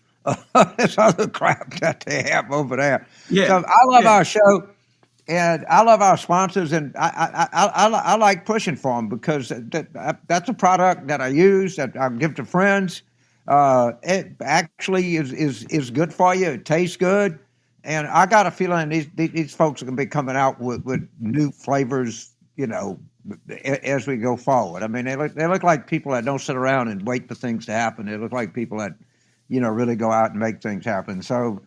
This other crap that they have over there. Yeah. So I love our show. And I love our sponsors, and I like pushing for them because that's a product that I use, that I give to friends. It actually is good for you. It tastes good. And I got a feeling these folks are going to be coming out with new flavors, as we go forward. I mean, they look like people that don't sit around and wait for things to happen. They look like people that, really go out and make things happen. So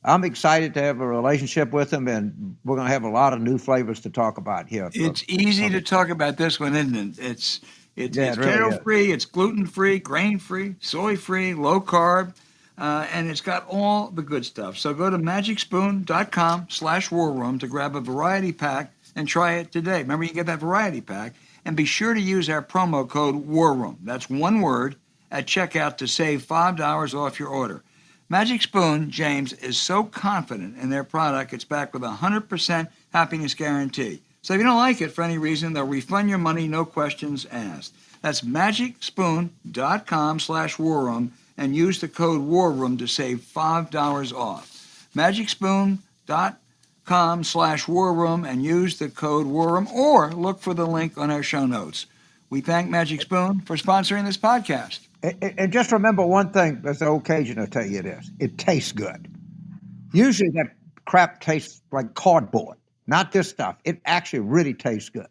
I'm excited to have a relationship with them, and we're going to have a lot of new flavors to talk about here. It's easy to talk about this one, isn't it? It's really keto-free, it's gluten-free, grain-free, soy-free, low carb, and it's got all the good stuff. So go to magicspoon.com/war room to grab a variety pack and try it today. Remember, you get that variety pack, and be sure to use our promo code War Room. That's one word at checkout to save $5 off your order. Magic Spoon, James, is so confident in their product, it's backed with a 100% happiness guarantee. So if you don't like it for any reason, they'll refund your money, no questions asked. That's magicspoon.com/war room and use the code War Room to save $5 off. magicspoon.com/war room and use the code War Room, or look for the link on our show notes. We thank Magic Spoon for sponsoring this podcast. And just remember one thing, there's an occasion to tell you this. It tastes good. Usually that crap tastes like cardboard, not this stuff. It actually really tastes good.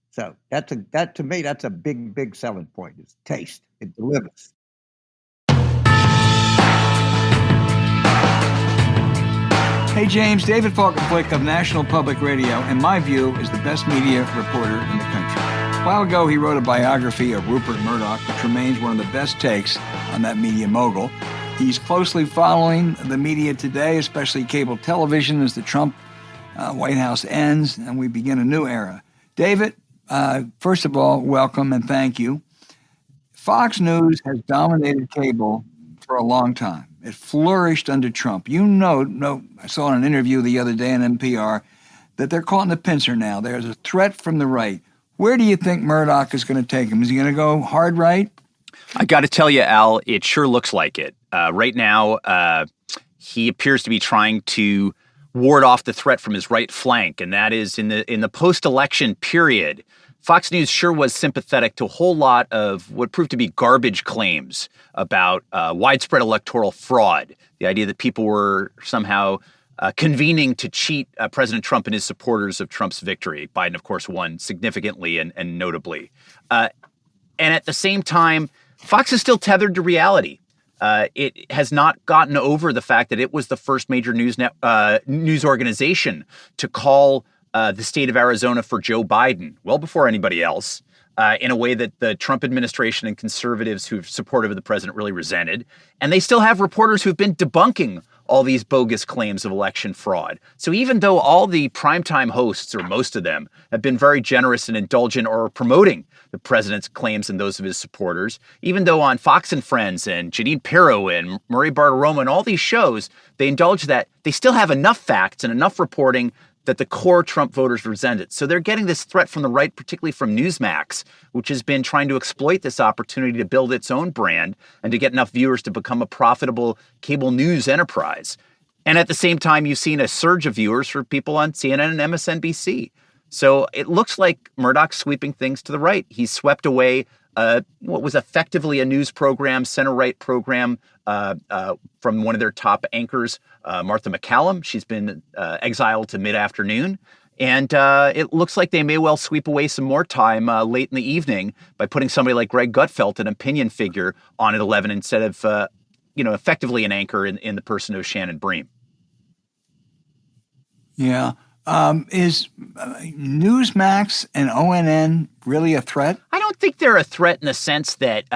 So to me, that's a big, big selling point. It's taste. It delivers. Hey James, David Folkenflik of National Public Radio, in my view, is the best media reporter in the country. A while ago, he wrote a biography of Rupert Murdoch, which remains one of the best takes on that media mogul. He's closely following the media today, especially cable television, as the Trump White House ends and we begin a new era. David, first of all, welcome and thank you. Fox News has dominated cable for a long time. It flourished under Trump. I saw in an interview the other day on NPR that they're caught in the pincer now. There's a threat from the right. Where do you think Murdoch is going to take him? Is he going to go hard right? I got to tell you, Al, it sure looks like it. Right now, he appears to be trying to ward off the threat from his right flank, and that is in the post-election period. Fox News sure was sympathetic to a whole lot of what proved to be garbage claims about widespread electoral fraud. The idea that people were somehow convening to cheat President Trump and his supporters of Trump's victory. Biden, of course, won significantly and notably. And at the same time, Fox is still tethered to reality. It has not gotten over the fact that it was the first major news organization to call the state of Arizona for Joe Biden well before anybody else, in a way that the Trump administration and conservatives who are supportive of the president really resented. And they still have reporters who've been debunking all these bogus claims of election fraud. So even though all the primetime hosts, or most of them, have been very generous and indulgent or promoting the president's claims and those of his supporters, even though on Fox and Friends and Janine Pirro and Murray Bartiromo and all these shows, they indulge that, they still have enough facts and enough reporting that the core Trump voters resent it. So they're getting this threat from the right, particularly from Newsmax, which has been trying to exploit this opportunity to build its own brand and to get enough viewers to become a profitable cable news enterprise. And at the same time, you've seen a surge of viewers for people on CNN and MSNBC. So it looks like Murdoch's sweeping things to the right. He's swept away what was effectively a news program, center-right program from one of their top anchors, Martha McCallum. She's been exiled to mid-afternoon. And it looks like they may well sweep away some more time late in the evening by putting somebody like Greg Gutfeld, an opinion figure, on at 11 instead of, effectively an anchor in the person of Shannon Bream. Yeah. Is Newsmax and ONN really a threat? I don't think they're a threat in the sense that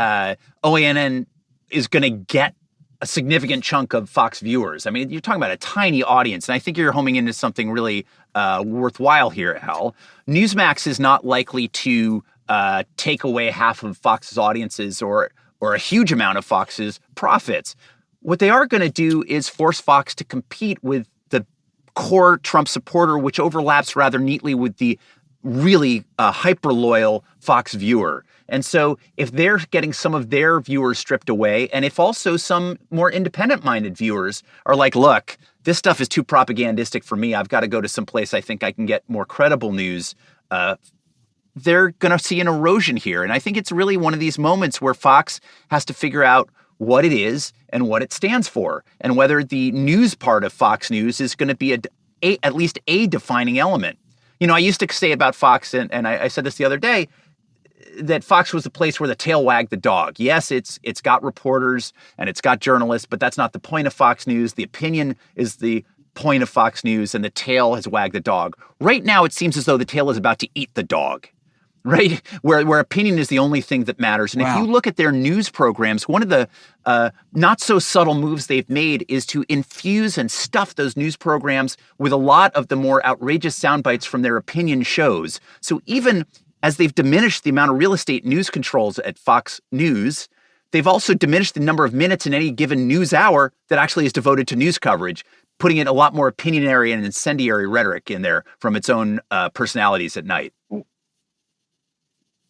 ONN is going to get a significant chunk of Fox viewers. I mean, you're talking about a tiny audience, and I think you're homing into something really worthwhile here, Al. Newsmax is not likely to take away half of Fox's audiences or a huge amount of Fox's profits. What they are going to do is force Fox to compete with the core Trump supporter, which overlaps rather neatly with the really hyper loyal Fox viewer. And so if they're getting some of their viewers stripped away, and if also some more independent minded viewers are like, look, this stuff is too propagandistic for me, I've got to go to some place I think I can get more credible news, they're going to see an erosion here. And I think it's really one of these moments where Fox has to figure out what it is and what it stands for, and whether the news part of Fox News is going to be at least a defining element. You know, I used to say about Fox, and I said this the other day, that Fox was the place where the tail wagged the dog. Yes, it's got reporters and it's got journalists, but that's not the point of Fox News. The opinion is the point of Fox News, and the tail has wagged the dog. Right now, it seems as though the tail is about to eat the dog, right? Where opinion is the only thing that matters. And If you look at their news programs, one of the not so subtle moves they've made is to infuse and stuff those news programs with a lot of the more outrageous sound bites from their opinion shows. So even as they've diminished the amount of real estate news controls at Fox News, they've also diminished the number of minutes in any given news hour that actually is devoted to news coverage, putting in a lot more opinionary and incendiary rhetoric in there from its own personalities at night.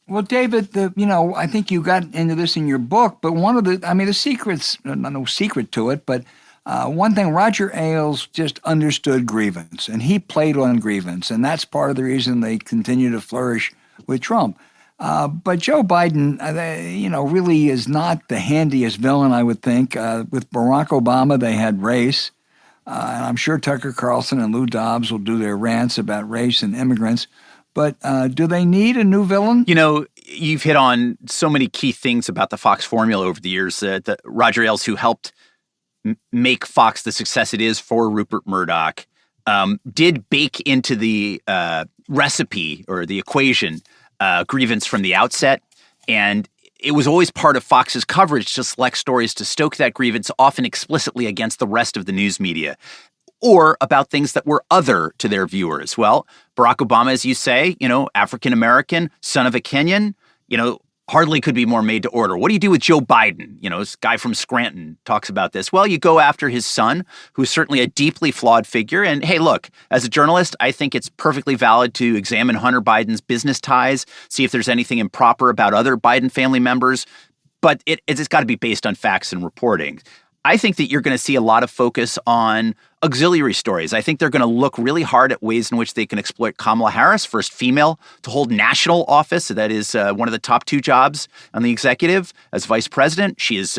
Well, David, I think you got into this in your book, but the secrets, no secret to it, but one thing, Roger Ailes just understood grievance, and he played on grievance, and that's part of the reason they continue to flourish with Trump. But Joe Biden, really is not the handiest villain, I would think. With Barack Obama, they had race. And I'm sure Tucker Carlson and Lou Dobbs will do their rants about race and immigrants. But do they need a new villain? You know, you've hit on so many key things about the Fox formula over the years. Roger Ailes, who helped make Fox the success it is for Rupert Murdoch, did bake into the recipe or the equation grievance from the outset. And it was always part of Fox's coverage to select stories to stoke that grievance, often explicitly against the rest of the news media, or about things that were other to their viewers. Well, Barack Obama, as you say, African-American, son of a Kenyan, hardly could be more made to order. What do you do with Joe Biden? This guy from Scranton talks about this. Well, you go after his son, who's certainly a deeply flawed figure. And hey, look, as a journalist, I think it's perfectly valid to examine Hunter Biden's business ties, see if there's anything improper about other Biden family members. But it's got to be based on facts and reporting. I think that you're going to see a lot of focus on auxiliary stories. I think they're going to look really hard at ways in which they can exploit Kamala Harris, first female to hold national office. That is one of the top two jobs on the executive as vice president. She is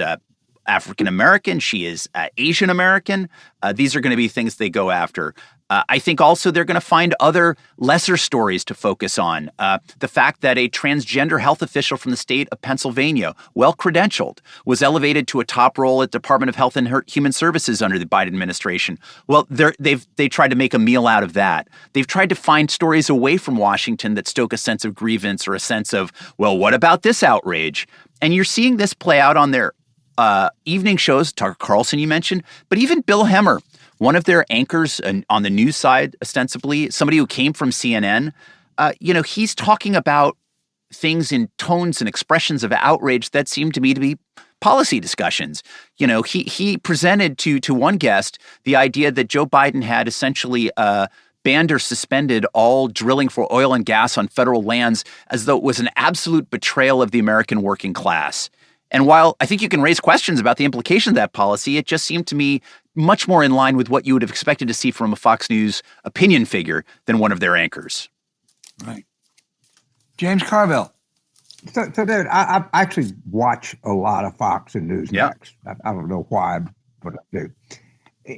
African-American. She is Asian-American. These are going to be things they go after. I think also they're going to find other lesser stories to focus on. The fact that a transgender health official from the state of Pennsylvania, well-credentialed, was elevated to a top role at Department of Health and Human Services under the Biden administration. Well, they tried to make a meal out of that. They've tried to find stories away from Washington that stoke a sense of grievance or a sense of, well, what about this outrage? And you're seeing this play out on their evening shows, Tucker Carlson you mentioned, but even Bill Hemmer, one of their anchors on the news side, ostensibly, somebody who came from CNN, he's talking about things in tones and expressions of outrage that seem to me to be policy discussions. He presented to one guest the idea that Joe Biden had essentially banned or suspended all drilling for oil and gas on federal lands as though it was an absolute betrayal of the American working class. And while I think you can raise questions about the implication of that policy, it just seemed to me much more in line with what you would have expected to see from a Fox News opinion figure than one of their anchors. Right. James Carville. So David, I actually watch a lot of Fox and Newsmax. Yeah. I don't know why, but I do.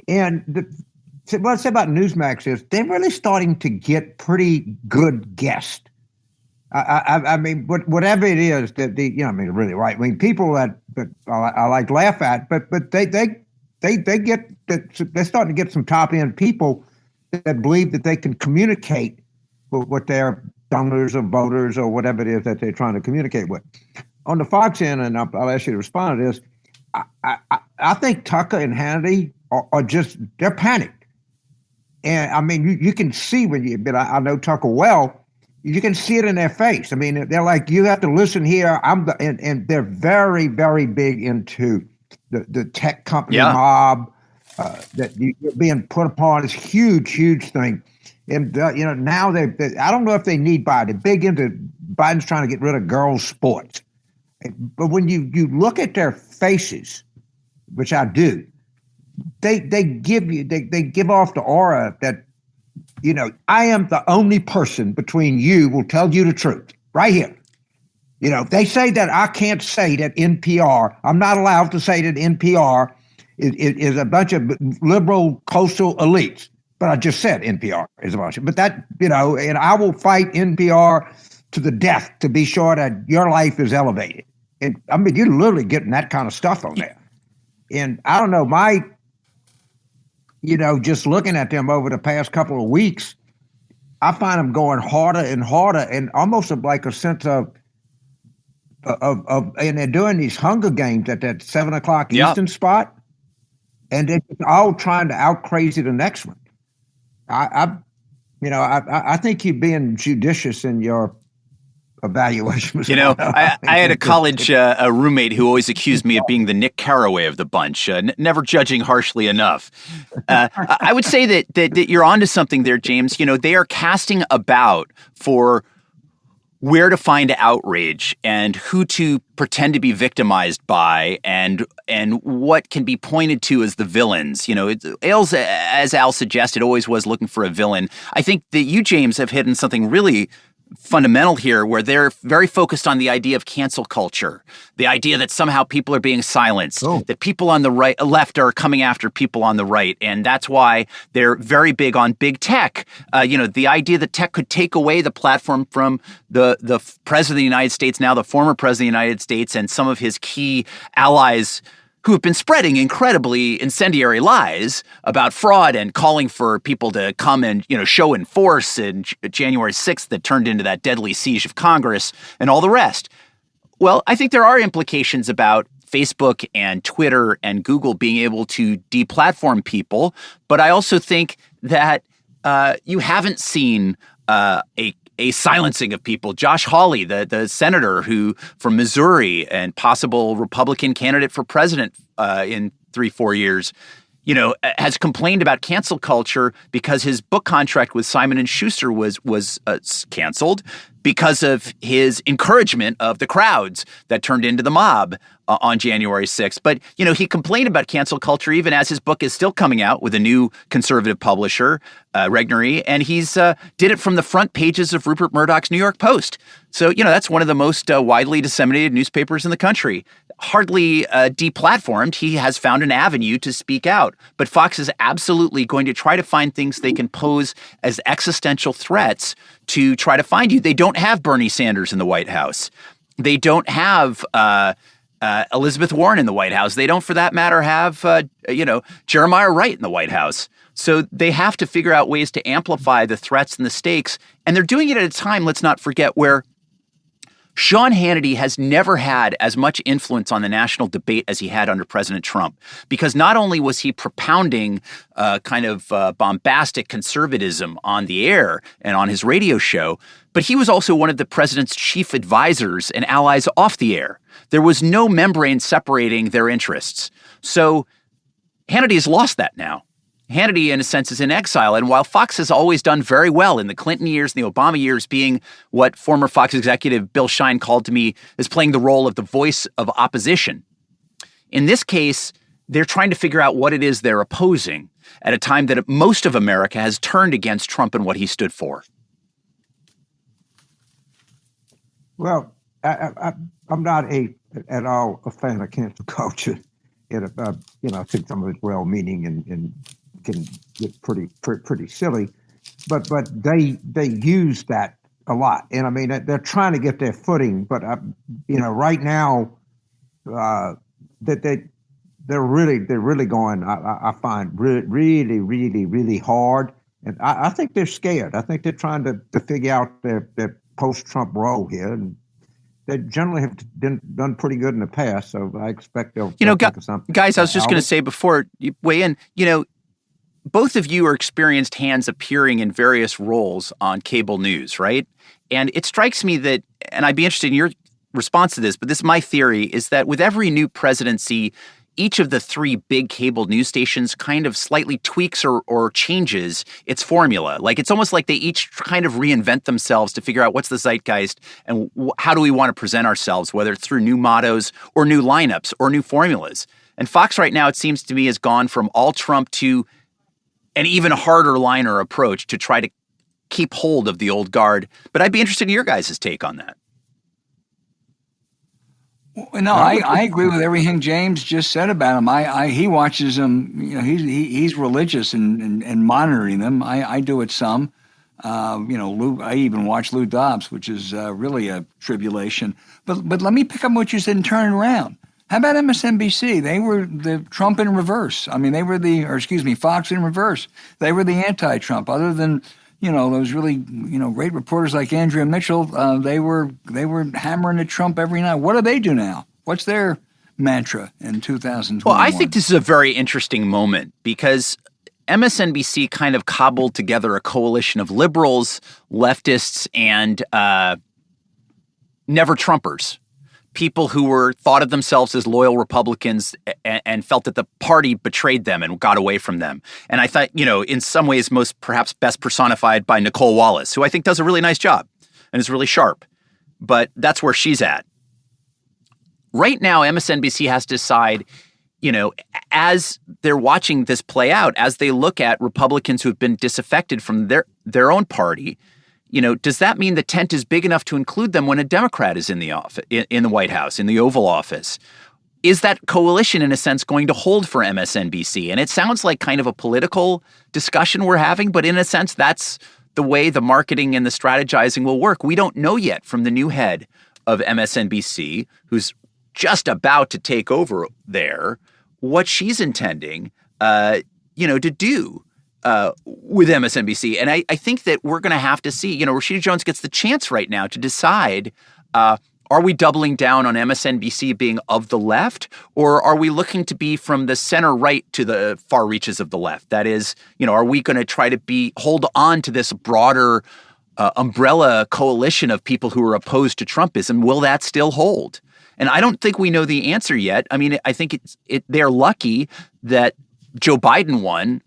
And what I say about Newsmax is they're really starting to get pretty good guests. I mean, whatever it is that really right. I mean, people that I like laugh at, but they get that they're starting to get some top end people that believe that they can communicate with their donors or voters or whatever it is that they're trying to communicate with. On the Fox end, and I'll ask you to respond to this. I think Tucker and Hannity are just they're panicked, and I mean you can see but I know Tucker well. You can see it in their face. I mean, they're like, you have to listen here. And they're very, very big into the tech company mob that you're being put upon. This huge, huge thing. And now I don't know if they need Biden. They're big into Biden's trying to get rid of girls' sports. But when you look at their faces, which I do, they give off the aura that, I am the only person between you will tell you the truth right here. They say that I can't say that NPR, I'm not allowed to say that NPR is a bunch of liberal coastal elites. But I just said NPR is a bunch of, but that, and I will fight NPR to the death to be sure that your life is elevated. And I mean, you're literally getting that kind of stuff on there. And I don't know, just looking at them over the past couple of weeks, I find them going harder and harder, and almost like a sense of and they're doing these Hunger Games at that 7:00 Eastern spot, and they're all trying to out crazy the next one. I think you're being judicious in your evaluation. I had a college a roommate who always accused me of being the Nick Carraway of the bunch, never judging harshly enough. I would say that you're onto something there, James. They are casting about for where to find outrage and who to pretend to be victimized by and what can be pointed to as the villains. Ailes, as Al suggested, always was looking for a villain. I think that you, James, have hit on something really fundamental here, where they're very focused on the idea of cancel culture, the idea that somehow people are being silenced, that people on the left are coming after people on the right, and that's why they're very big on big tech. The idea that tech could take away the platform from the president of the United States, now the former president of the United States, and some of his key allies who have been spreading incredibly incendiary lies about fraud and calling for people to come and, show in force in January 6th that turned into that deadly siege of Congress and all the rest. Well, I think there are implications about Facebook and Twitter and Google being able to deplatform people, but I also think that you haven't seen a silencing of people. Josh Hawley, the senator from Missouri and possible Republican candidate for president in 3-4 years, has complained about cancel culture because his book contract with Simon & Schuster was canceled because of his encouragement of the crowds that turned into the mob on January 6th. But, he complained about cancel culture even as his book is still coming out with a new conservative publisher, Regnery, and he's did it from the front pages of Rupert Murdoch's New York Post. So, that's one of the most widely disseminated newspapers in the country. Hardly deplatformed, he has found an avenue to speak out. But Fox is absolutely going to try to find things they can pose as existential threats to try to find you. They don't have Bernie Sanders in the White House. They don't have Elizabeth Warren in the White House. They don't, for that matter, have Jeremiah Wright in the White House. So they have to figure out ways to amplify the threats and the stakes. And they're doing it at a time, let's not forget, where Sean Hannity has never had as much influence on the national debate as he had under President Trump, because not only was he propounding bombastic conservatism on the air and on his radio show, but he was also one of the president's chief advisors and allies off the air. There was no membrane separating their interests. So Hannity has lost that now. Hannity, in a sense, is in exile. And while Fox has always done very well in the Clinton years and the Obama years, being what former Fox executive Bill Shine called to me as playing the role of the voice of opposition, in this case, they're trying to figure out what it is they're opposing at a time that most of America has turned against Trump and what he stood for. Well, I'm not at all a fan of cancel culture. I think some of it's well-meaning and can get pretty silly, but they use that a lot, and I mean they're trying to get their footing. But right now, that they're really going. I find really hard, and I think they're scared. I think they're trying to figure out their post-Trump role here, and they generally have done pretty good in the past. So I expect they'll think of something. Guys, I was just going to say before you weigh in, both of you are experienced hands appearing in various roles on cable news, right? And it strikes me that, and I'd be interested in your response to this, but this is my theory, is that with every new presidency, each of the three big cable news stations kind of slightly tweaks or changes its formula. Like it's almost like they each kind of reinvent themselves to figure out what's the zeitgeist and how do we want to present ourselves, whether it's through new mottos or new lineups or new formulas. And Fox right now, it seems to me, has gone from all Trump to an even harder liner approach to try to keep hold of the old guard. But I'd be interested in your guys' take on that. No, I agree with everything James just said about him. He watches them. You know, he's religious and monitoring them. I do it some. Lou. I even watch Lou Dobbs, which is really a tribulation. But let me pick up what you said and turn it around. How about MSNBC? They were the Trump in reverse. I mean, Fox in reverse. They were the anti-Trump. Other than those really great reporters like Andrea Mitchell, they were hammering at Trump every night. What do they do now? What's their mantra in 2021? Well, I think this is a very interesting moment because MSNBC kind of cobbled together a coalition of liberals, leftists, and never Trumpers. People who thought of themselves as loyal Republicans and felt that the party betrayed them and got away from them. And I thought, in some ways, perhaps best personified by Nicole Wallace, who I think does a really nice job and is really sharp. But that's where she's at. Right now, MSNBC has to decide, as they're watching this play out, as they look at Republicans who have been disaffected from their own party, does that mean the tent is big enough to include them when a Democrat is in the office, in the White House, in the Oval Office? Is that coalition, in a sense, going to hold for MSNBC? And it sounds like kind of a political discussion we're having, but in a sense, that's the way the marketing and the strategizing will work. We don't know yet from the new head of MSNBC, who's just about to take over there, what she's intending, to do. With MSNBC. And I think that we're going to have to see, Rashida Jones gets the chance right now to decide, are we doubling down on MSNBC being of the left, or are we looking to be from the center right to the far reaches of the left? That is, are we going to try to hold on to this broader umbrella coalition of people who are opposed to Trumpism? Will that still hold? And I don't think we know the answer yet. I mean, I think they're lucky that Joe Biden won,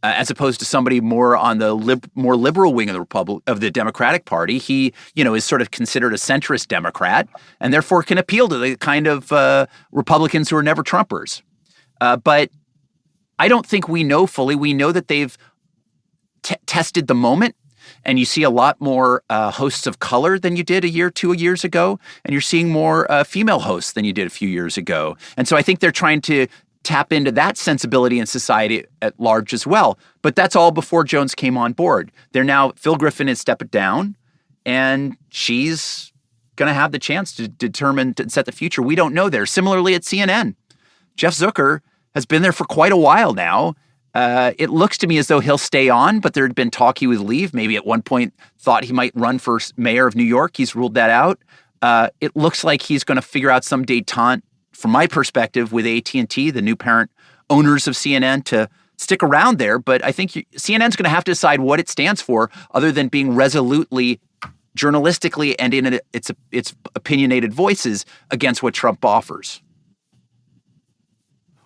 as opposed to somebody more on the more liberal wing of the Democratic Party. He, is sort of considered a centrist Democrat and therefore can appeal to the kind of Republicans who are never Trumpers. But I don't think we know fully. We know that they've tested the moment, and you see a lot more hosts of color than you did 2 years ago, and you're seeing more female hosts than you did a few years ago. And so I think they're trying to tap into that sensibility in society at large as well. But that's all before Jones came on board. Phil Griffin has stepped down, and she's going to have the chance to determine and set the future. We don't know there. Similarly at CNN, Jeff Zucker has been there for quite a while now. It looks to me as though he'll stay on, but there had been talk he would leave. Maybe at one point thought he might run for mayor of New York. He's ruled that out. It looks like he's going to figure out some détente, from my perspective, with AT&T, the new parent owners of CNN, to stick around there. But I think CNN's going to have to decide what it stands for, other than being resolutely, journalistically, and in its opinionated voices against what Trump offers.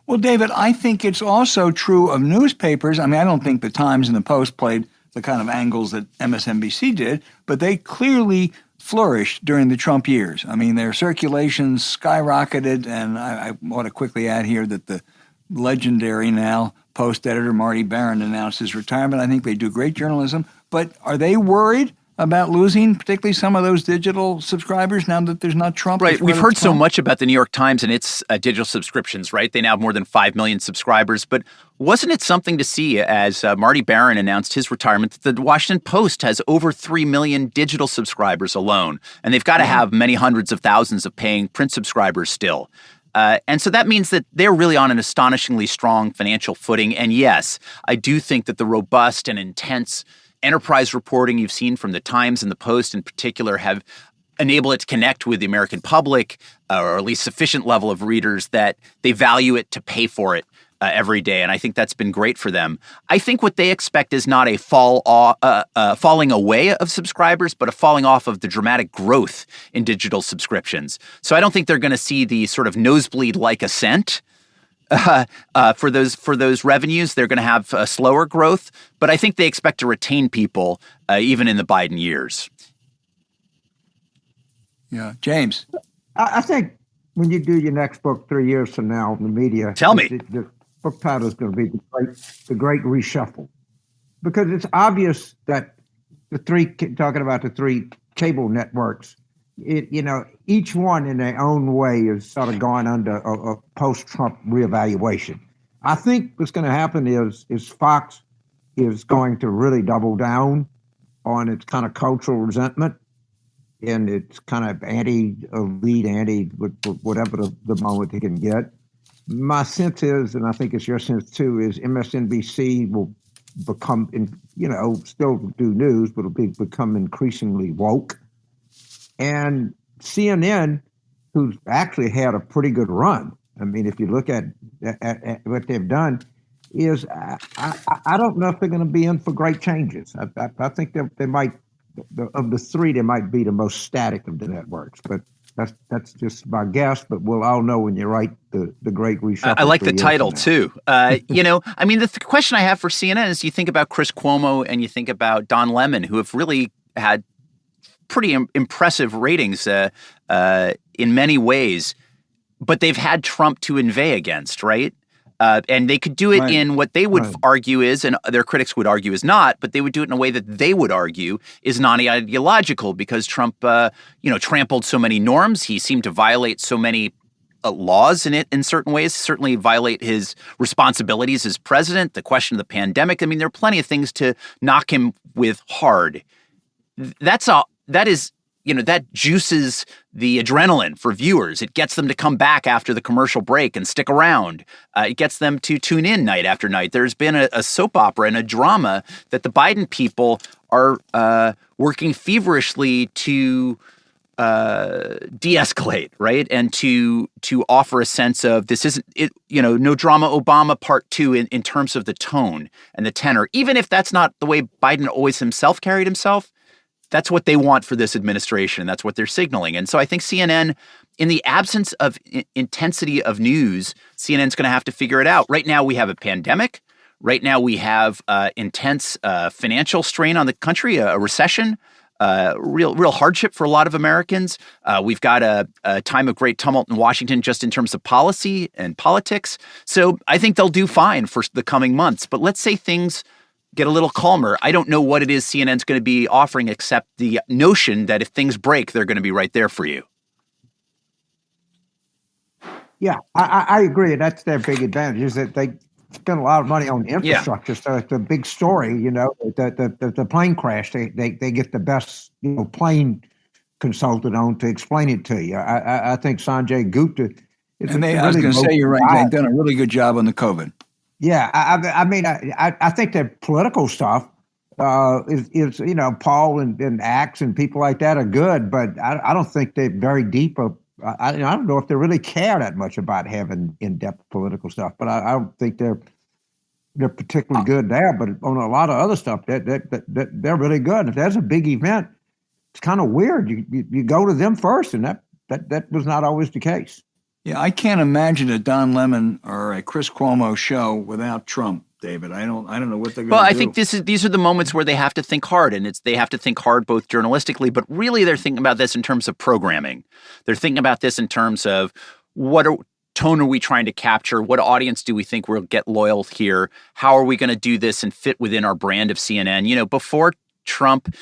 Well, David, I think it's also true of newspapers. I mean, I don't think the Times and the Post played the kind of angles that MSNBC did, but they clearly flourished during the Trump years. I mean, their circulations skyrocketed, and I want to quickly add here that the legendary now Post editor Marty Barron announced his retirement. I think they do great journalism, but are they worried about losing particularly some of those digital subscribers now that there's not Trump? Right. We've heard so much about the New York Times and its digital subscriptions, right? They now have more than 5 million subscribers. But wasn't it something to see as Marty Barron announced his retirement that the Washington Post has over 3 million digital subscribers alone? And they've got to have many hundreds of thousands of paying print subscribers still. And so that means that they're really on an astonishingly strong financial footing. And yes, I do think that the robust and intense enterprise reporting you've seen from the Times and the Post in particular have enabled it to connect with the American public, or at least sufficient level of readers that they value it to pay for it every day. And I think that's been great for them. I think what they expect is not a falling away of subscribers, but a falling off of the dramatic growth in digital subscriptions. So I don't think they're going to see the sort of nosebleed-like ascent for those revenues. They're going to have slower growth, but I think they expect to retain people even in the Biden years. Yeah, James. I think when you do your next book 3 years from now in the media, Tell me. The book title is going to be the Great Reshuffle, because it's obvious that talking about the three cable networks, each one in their own way is sort of going under a post-Trump reevaluation. I think what's going to happen is Fox is going to really double down on its kind of cultural resentment and it's kind of anti-elite, whatever the moment they can get. My sense is, and I think it's your sense too, is MSNBC will become, still do news, but it'll become increasingly woke. And CNN, who's actually had a pretty good run. I mean, if you look at what they've done, is I don't know if they're going to be in for great changes. I think they might, of the three, they might be the most static of the networks. But that's just my guess. But we'll all know when you write the Great Reshuffle. I like the title too. I mean, the question I have for CNN is: you think about Chris Cuomo and you think about Don Lemon, who have really had pretty impressive ratings in many ways, but they've had Trump to inveigh against, right? And they could do it in what they would argue is, and their critics would argue is not, but they would do it in a way that they would argue is non-ideological, because Trump, trampled so many norms. He seemed to violate so many laws in certain ways, certainly violate his responsibilities as president. The question of the pandemic. I mean, there are plenty of things to knock him with hard. That juices the adrenaline for viewers. It gets them to come back after the commercial break and stick around. It gets them to tune in night after night. There's been a soap opera and a drama that the Biden people are working feverishly to de-escalate, right? And to offer a sense of this isn't it, no drama Obama part 2 in terms of the tone and the tenor, even if that's not the way Biden always himself carried himself. That's what they want for this administration. That's what they're signaling. And so I think CNN, in the absence of intensity of news, CNN's going to have to figure it out. Right now, we have a pandemic. Right now, we have intense financial strain on the country, a recession, real hardship for a lot of Americans. We've got a time of great tumult in Washington just in terms of policy and politics. So I think they'll do fine for the coming months. But let's say things get a little calmer. I don't know what it is CNN's going to be offering, except the notion that if things break, they're going to be right there for you. Yeah, I agree. That's their big advantage, is that they spend a lot of money on infrastructure. Yeah. So it's a big story, the plane crash, they get the best, plane consultant on to explain it to you. I think Sanjay Gupta. I was going to say, you're right. They've done a really good job on the COVID. Yeah, I think that political stuff is Paul and Axe and people like that are good, but I don't think they're very deep. I don't know if they really care that much about having in-depth political stuff, but I don't think they're particularly good there. But on a lot of other stuff, they're really good. If there's a big event, it's kind of weird. You go to them first, and that was not always the case. Yeah, I can't imagine a Don Lemon or a Chris Cuomo show without Trump, David. I don't know what they're going to do. Well, I think these are the moments where they have to think hard, and they have to think hard both journalistically, but really they're thinking about this in terms of programming. They're thinking about this in terms of tone are we trying to capture? What audience do we think will get loyal here? How are we going to do this and fit within our brand of CNN? Before Trump,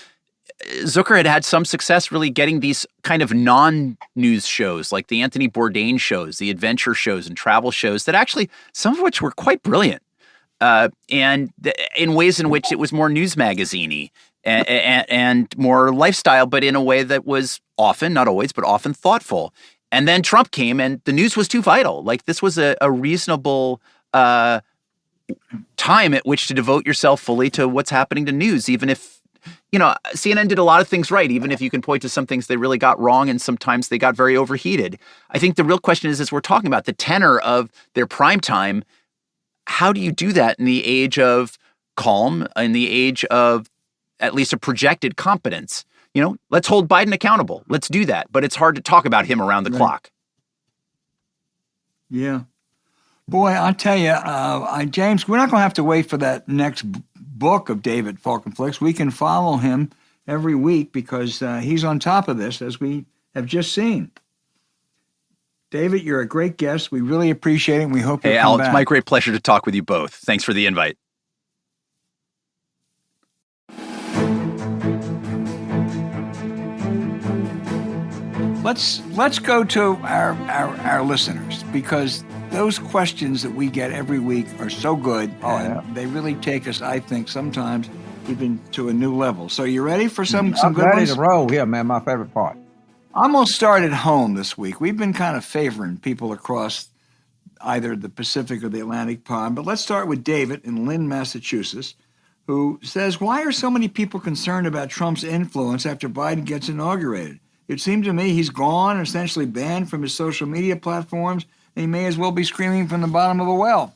Zucker had some success really getting these kind of non-news shows like the Anthony Bourdain shows, the adventure shows and travel shows that actually, some of which were quite brilliant, and in ways in which it was more news magazine-y and more lifestyle, but in a way that was often, not always, but often thoughtful. And then Trump came and the news was too vital. Like this was a reasonable time at which to devote yourself fully to what's happening to news, even if CNN did a lot of things right, even if you can point to some things they really got wrong and sometimes they got very overheated. I think the real question is, as we're talking about the tenor of their prime time, how do you do that in the age of calm, in the age of at least a projected competence? Let's hold Biden accountable. Let's do that. But it's hard to talk about him around the clock. Yeah. Boy, I'll tell you, James, we're not going to have to wait for that next book of David Folkenflik's. We can follow him every week because he's on top of this, as we have just seen. David, you're a great guest. We really appreciate it, and we hope you come Al, back. It's my great pleasure to talk with you both. Thanks for the invite. Let's go to our listeners, because those questions that we get every week are so good. They really take us, I think, sometimes even to a new level. So you ready for some good ones? I'm ready to roll here, man. My favorite part. I'm going to start at home this week. We've been kind of favoring people across either the Pacific or the Atlantic pond, but let's start with David in Lynn, Massachusetts, who says, why are so many people concerned about Trump's influence after Biden gets inaugurated? It seemed to me he's gone, essentially banned from his social media platforms, and he may as well be screaming from the bottom of a well.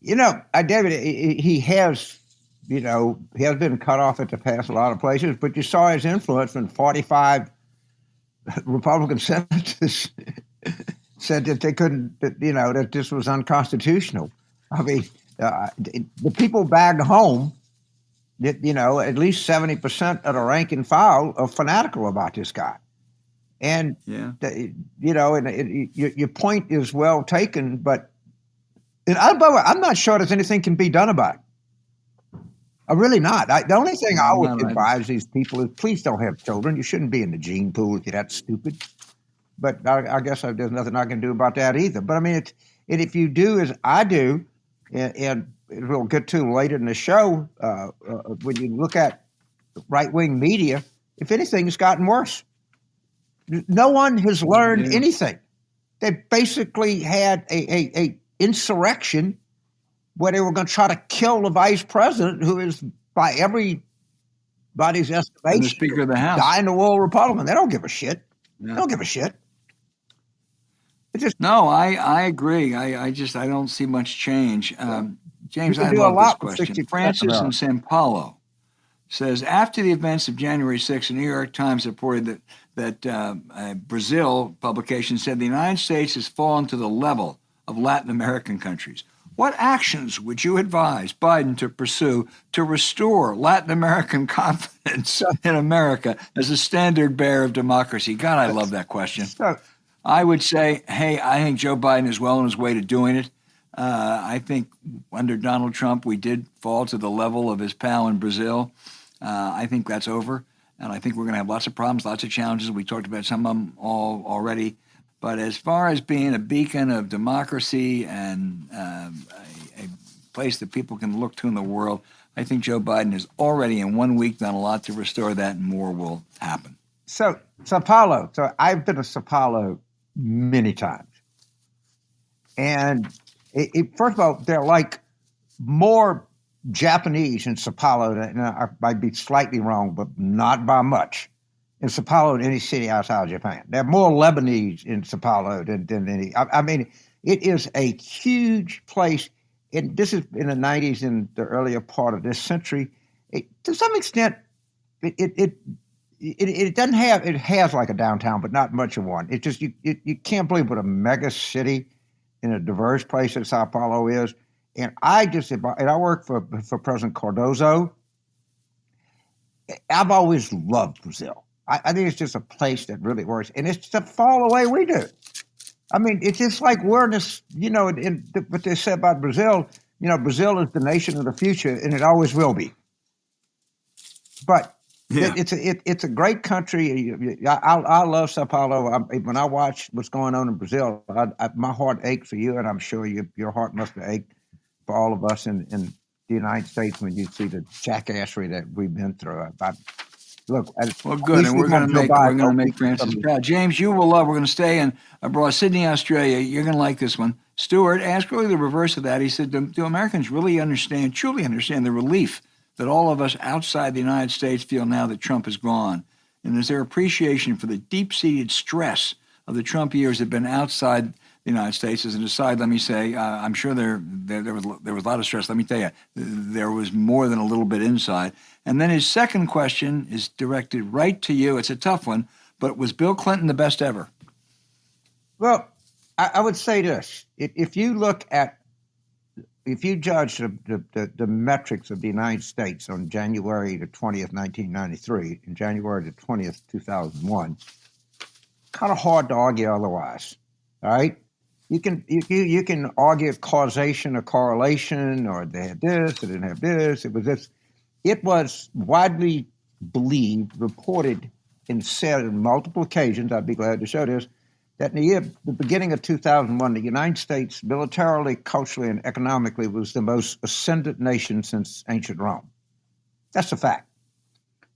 You know, David, he has, he has been cut off at the pass a lot of places, but you saw his influence when 45 Republican senators said that they couldn't, that this was unconstitutional. I mean, the people back home, that, at least 70% of the rank and file are fanatical about this guy. And, your point is well taken, but I'm not sure there's anything can be done about it. I'm really not. The only thing I would advise these people is please don't have children. You shouldn't be in the gene pool if you're that stupid. But I guess there's nothing I can do about that either. But I mean, if you do as I do, and we'll get to later in the show, when you look at right-wing media, if anything, it's gotten worse. No one has learned anything. They basically had a insurrection where they were going to try to kill the vice president, who is, by everybody's estimation, the Speaker of the House, dying-the-wool Republican. They don't give a shit. Yeah. They don't give a shit. No, I agree. I don't see much change. James, I love this question. Francis in San Paulo says, after the events of January 6th, the New York Times reported that Brazil publication said the United States has fallen to the level of Latin American countries. What actions would you advise Biden to pursue to restore Latin American confidence in America as a standard bearer of democracy? God, I love that question. I would say, hey, I think Joe Biden is well on his way to doing it. I think under Donald Trump, we did fall to the level of his pal in Brazil. I think that's over. And I think we're going to have lots of problems, lots of challenges. We talked about some of them all already. But as far as being a beacon of democracy and a place that people can look to in the world, I think Joe Biden has already in 1 week done a lot to restore that, and more will happen. So, Sao Paulo. So I've been to Sao Paulo many times. And first of all, they're like more Japanese in Sao Paulo. I might be slightly wrong, but not by much. In Sao Paulo than any city outside of Japan. There are more Lebanese in Sao Paulo than any. I mean, it is a huge place. And this is in the 90s and the earlier part of this century. To some extent, it doesn't have, it has like a downtown, but not much of one. It just, you can't believe what a mega city in a diverse place that Sao Paulo is. And I work for President Cardozo. I've always loved Brazil. I think it's just a place that really works. And it's to fall the way we do. I mean, it's just like we're in this, what they said about Brazil, Brazil is the nation of the future, and it always will be. But it's a great country. I love Sao Paulo. When I watch what's going on in Brazil, my heart aches for you, and I'm sure your heart must have ached for all of us in the United States when you see the jackassery that we've been through. Look, well, good, and we're going to make Francis proud. James, you will love. We're going to stay abroad, Sydney, Australia. You're going to like this one. Stuart asked really the reverse of that. He said, "Do Americans really truly understand the relief that all of us outside the United States feel now that Trump is gone? And is there appreciation for the deep-seated stress of the Trump years that have been outside the United States?" As an aside, let me say, I'm sure there was a lot of stress. Let me tell you, there was more than a little bit inside. And then his second question is directed right to you. It's a tough one, but was Bill Clinton the best ever? Well, I would say this: if you judge the metrics of the United States on January the 20th, 1993, and January the 20th, 2001, kind of hard to argue otherwise. All right, you can argue causation or correlation, or they had this, they didn't have this. It was this. It was widely believed, reported, and said on multiple occasions. I'd be glad to show this. That in the beginning of 2001, the United States, militarily, culturally, and economically, was the most ascendant nation since ancient Rome. That's a fact.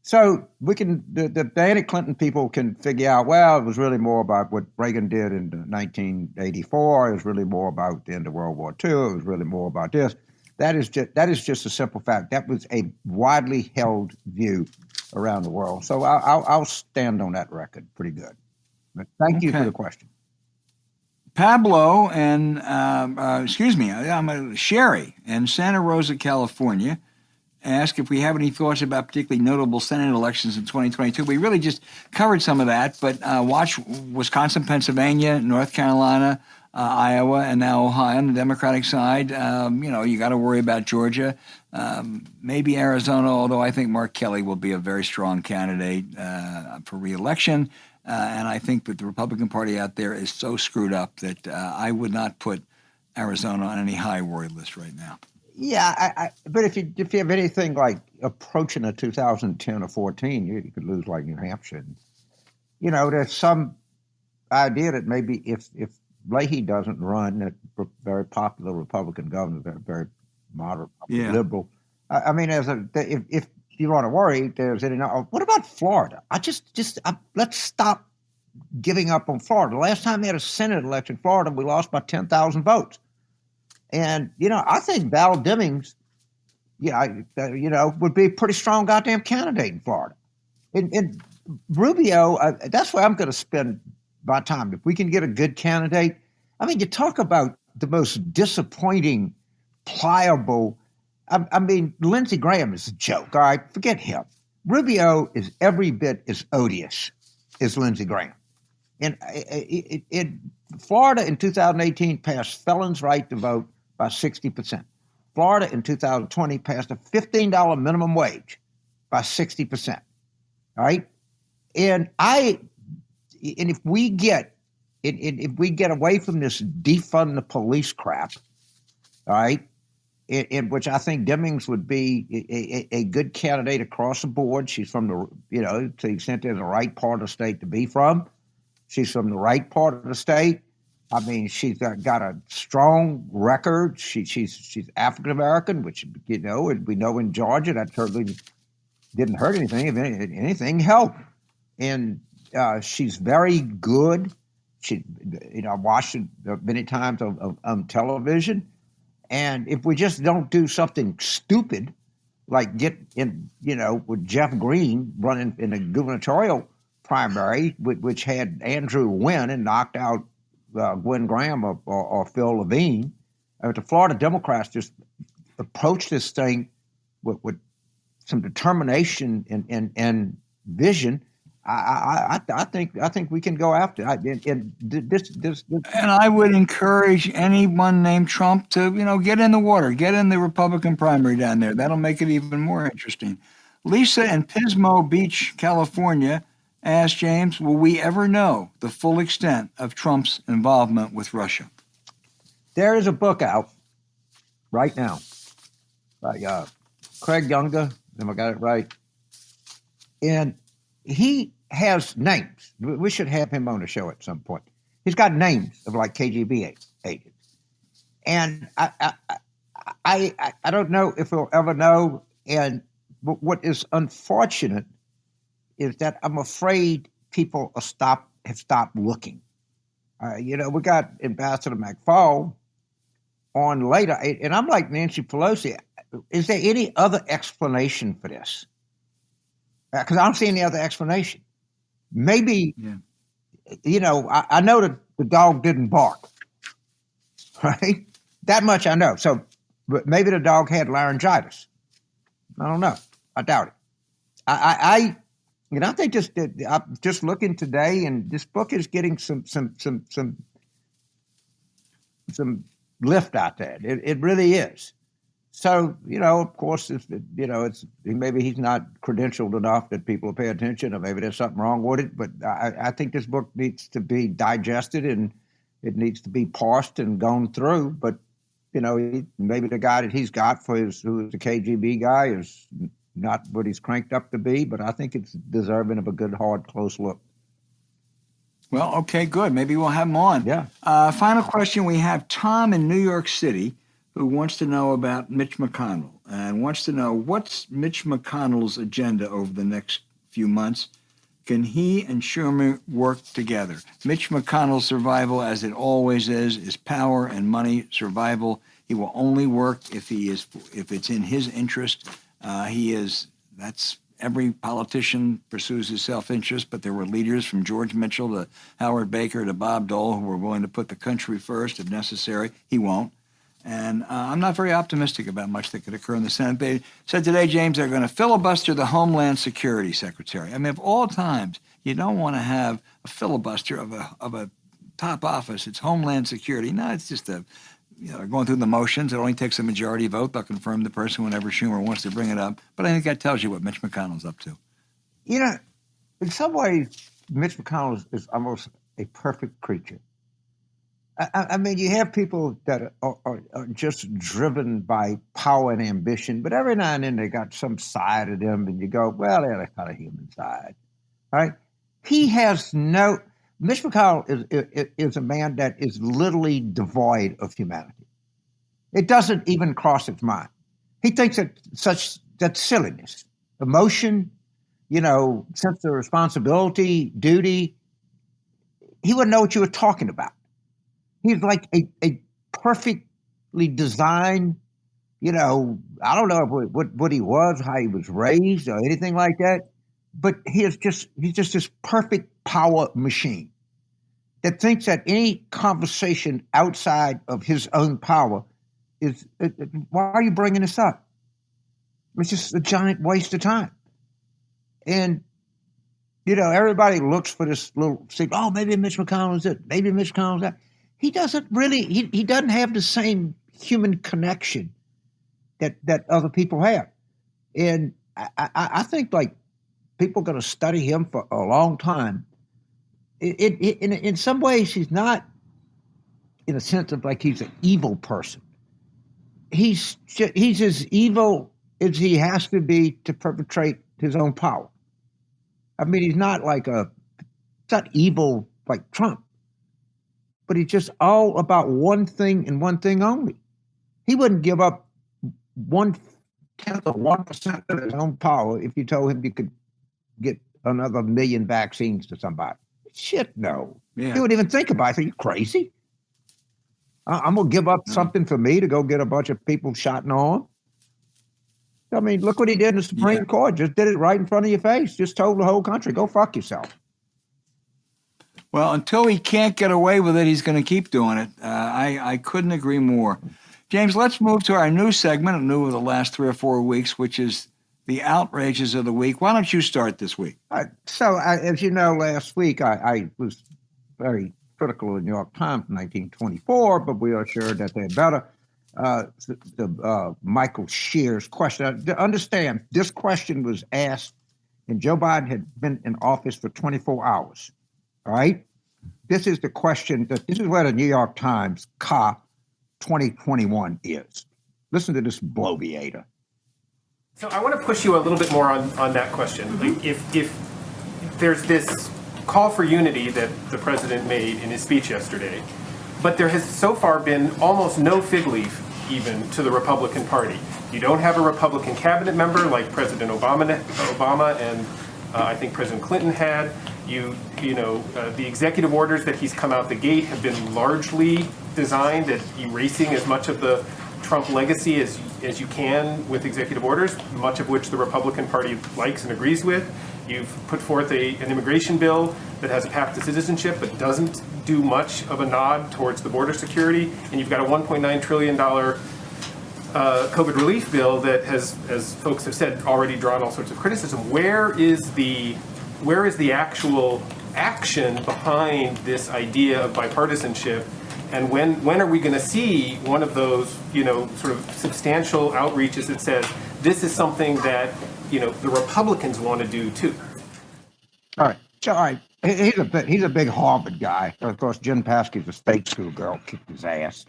So the anti-Clinton people can figure out, well, it was really more about what Reagan did in 1984. It was really more about the end of World War II. It was really more about this. That is just a simple fact. That was a widely held view around the world. So I'll stand on that record pretty good. But thank you for the question. Pablo and, Sherry in Santa Rosa, California, ask if we have any thoughts about particularly notable Senate elections in 2022. We really just covered some of that, but watch Wisconsin, Pennsylvania, North Carolina, Iowa, and now Ohio on the Democratic side. You got to worry about Georgia, maybe Arizona, although I think Mark Kelly will be a very strong candidate for re-election. And I think that the Republican Party out there is so screwed up that I would not put Arizona on any high worry list right now. Yeah, but if you have anything like approaching a 2010 or 14, you could lose like New Hampshire. There's some idea that maybe if Leahy doesn't run, that very popular Republican governor, very moderate, liberal. I mean, if you want to worry, there's any. What about Florida? Let's stop giving up on Florida. The last time they had a Senate election in Florida, we lost by 10,000 votes. And, I think Val Demings, would be a pretty strong goddamn candidate in Florida. And Rubio, that's where I'm going to spend my time. If we can get a good candidate, I mean, you talk about the most disappointing, pliable. I mean, Lindsey Graham is a joke, all right? Forget him. Rubio is every bit as odious as Lindsey Graham. And in Florida in 2018 passed felons' right to vote by 60%. Florida in 2020 passed a $15 minimum wage by 60%. All right? And if we get away from this defund the police crap, all right, in which I think Demings would be a good candidate across the board. She's from to the extent there's the right part of the state to be from. She's from the right part of the state. I mean, she's got a strong record. She's African American, which we know in Georgia that certainly didn't hurt anything. If anything, helped. And she's very good. I watched it many times on television. And if we just don't do something stupid, like get in, with Jeff Green running in the gubernatorial primary, which had Andrew win and knocked out Gwen Graham or Phil Levine, the Florida Democrats just approached this thing with some determination and vision. I think we can go after it. And I would encourage anyone named Trump to get in the water, get in the Republican primary down there. That'll make it even more interesting. Lisa in Pismo Beach, California, asked James, will we ever know the full extent of Trump's involvement with Russia? There is a book out right now by Craig Younger, if I got it right. And he has names. We should have him on the show at some point. He's got names of like KGB agents. And I don't know if we'll ever know. And what is unfortunate is that I'm afraid people have stopped looking. We got Ambassador McFaul on later, and I'm like Nancy Pelosi. Is there any other explanation for this? Because I don't see any other explanation. Maybe, I know that the dog didn't bark, right? That much I know. So maybe the dog had laryngitis. I don't know. I doubt it. I think I'm just looking today, and this book is getting some some lift out there. It really is. So, of course, it's maybe he's not credentialed enough that people will pay attention, or maybe there's something wrong with it. But I think this book needs to be digested, and it needs to be parsed and gone through. But, maybe the guy that he's got who is the KGB guy is not what he's cranked up to be. But I think it's deserving of a good, hard, close look. Well, okay, good. Maybe we'll have him on. Yeah. Final question. We have Tom in New York City, who wants to know about Mitch McConnell and wants to know what's Mitch McConnell's agenda over the next few months. Can he and Schumer work together? Mitch McConnell's survival, as it always is power and money survival. He will only work if it's in his interest. That's every politician pursues his self-interest, but there were leaders from George Mitchell to Howard Baker to Bob Dole who were willing to put the country first if necessary. He won't. And I'm not very optimistic about much that could occur in the Senate. They said today, James, they're going to filibuster the Homeland Security Secretary. I mean, of all times, you don't want to have a filibuster of a top office. It's Homeland Security. No, it's just going through the motions. It only takes a majority vote. They'll confirm the person whenever Schumer wants to bring it up. But I think that tells you what Mitch McConnell's up to. In some ways, Mitch McConnell is almost a perfect creature. I mean, you have people that are just driven by power and ambition, but every now and then they got some side of them, and you go, well, they're kind of human side, right? Mitch McConnell is a man that is literally devoid of humanity. It doesn't even cross his mind. He thinks that's silliness, emotion, sense of responsibility, duty. He wouldn't know what you were talking about. He's like a perfectly designed, I don't know what he was, how he was raised or anything like that, but he's just this perfect power machine that thinks that any conversation outside of his own power why are you bringing this up? It's just a giant waste of time. And, everybody looks for this little thing, oh, maybe Mitch McConnell is it, maybe Mitch McConnell is that. He doesn't really, he doesn't have the same human connection that other people have. And I think people are going to study him for a long time. In some ways, he's not in a sense of he's an evil person. He's as evil as he has to be to perpetrate his own power. I mean, he's not it's not evil like Trump. But he's just all about one thing and one thing only. He wouldn't give up 1/10 of 1% of his own power if you told him you could get another million vaccines to somebody. Shit, no. Yeah. He wouldn't even think about it. Are you crazy? I'm going to give up something for me to go get a bunch of people shot in the arm? I mean, look what he did in the Supreme Court. Just did it right in front of your face. Just told the whole country, go fuck yourself. Well, until he can't get away with it, he's going to keep doing it. I couldn't agree more. James, let's move to our new segment, new of the last 3 or 4 weeks, which is the outrages of the week. Why don't you start this week? As you know, last week I was very critical of the New York Times in 1924, but we are sure that they're better. Michael Shear's question. Understand, this question was asked, and Joe Biden had been in office for 24 hours. All right? This is the question. This is where the New York Times CA 2021 is. Listen to this bloviator. So I want to push you a little bit more on that question. Like if there's this call for unity that the president made in his speech yesterday, but there has so far been almost no fig leaf even to the Republican Party. You don't have a Republican cabinet member like President Obama and I think President Clinton had. The executive orders that he's come out the gate have been largely designed at erasing as much of the Trump legacy as you can with executive orders, much of which the Republican Party likes and agrees with. You've put forth an immigration bill that has a path to citizenship but doesn't do much of a nod towards the border security. And you've got a $1.9 trillion COVID relief bill that has, as folks have said, already drawn all sorts of criticism. Where is the actual action behind this idea of bipartisanship And when are we going to see one of those, sort of substantial outreaches that says this is something that, the Republicans want to do too? All right. So, all right. He's a big Harvard guy. Of course, Jen Psky's a state school girl, kicked his ass.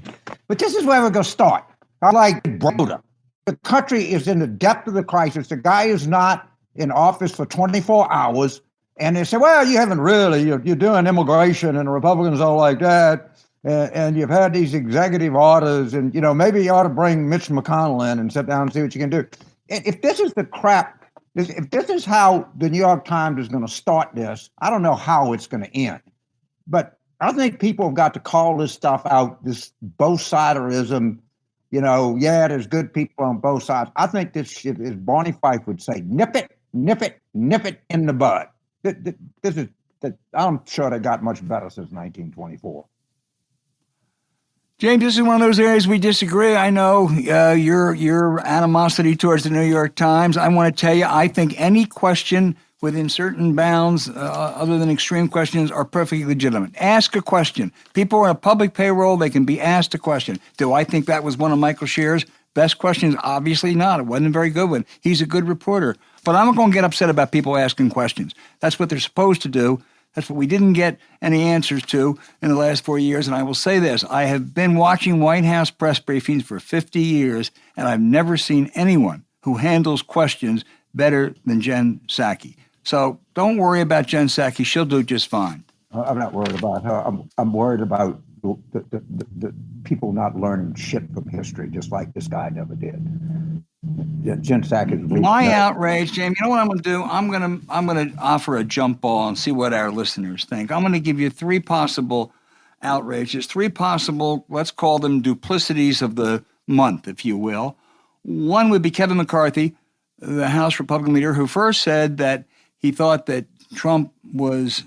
But this is where we're going to start. I like Broder. The country is in the depth of the crisis. The guy is not in office for 24 hours. And they say, well, you haven't really. You're doing immigration, and the Republicans are like that. And you've had these executive orders, and, maybe you ought to bring Mitch McConnell in and sit down and see what you can do. If this is the crap, if this is how the New York Times is going to start this, I don't know how it's going to end. But I think people have got to call this stuff out, this both-siderism. There's good people on both sides. I think this shit, as Barney Fife would say, nip it in the bud. I'm sure they got much better since 1924. James, this is one of those areas we disagree. I know your animosity towards the New York Times. I want to tell you, I think any question within certain bounds, other than extreme questions, are perfectly legitimate. Ask a question. People are on a public payroll. They can be asked a question. Do I think that was one of Michael Scher's best questions? Obviously not. It wasn't a very good one. He's a good reporter. But I'm not going to get upset about people asking questions. That's what they're supposed to do. That's what we didn't get any answers to in the last 4 years. And I will say this, I have been watching White House press briefings for 50 years, and I've never seen anyone who handles questions better than Jen Psaki. So don't worry about Jen Psaki. She'll do just fine. I'm not worried about her. I'm worried about the people not learning shit from history, just like this guy never did. Jen Psaki is my outrage, James. You know what I'm going to do? I'm going to offer a jump ball and see what our listeners think. I'm going to give you three possible outrages, three possible, let's call them duplicities of the month, if you will. One would be Kevin McCarthy, the House Republican leader, who first said that he thought that Trump was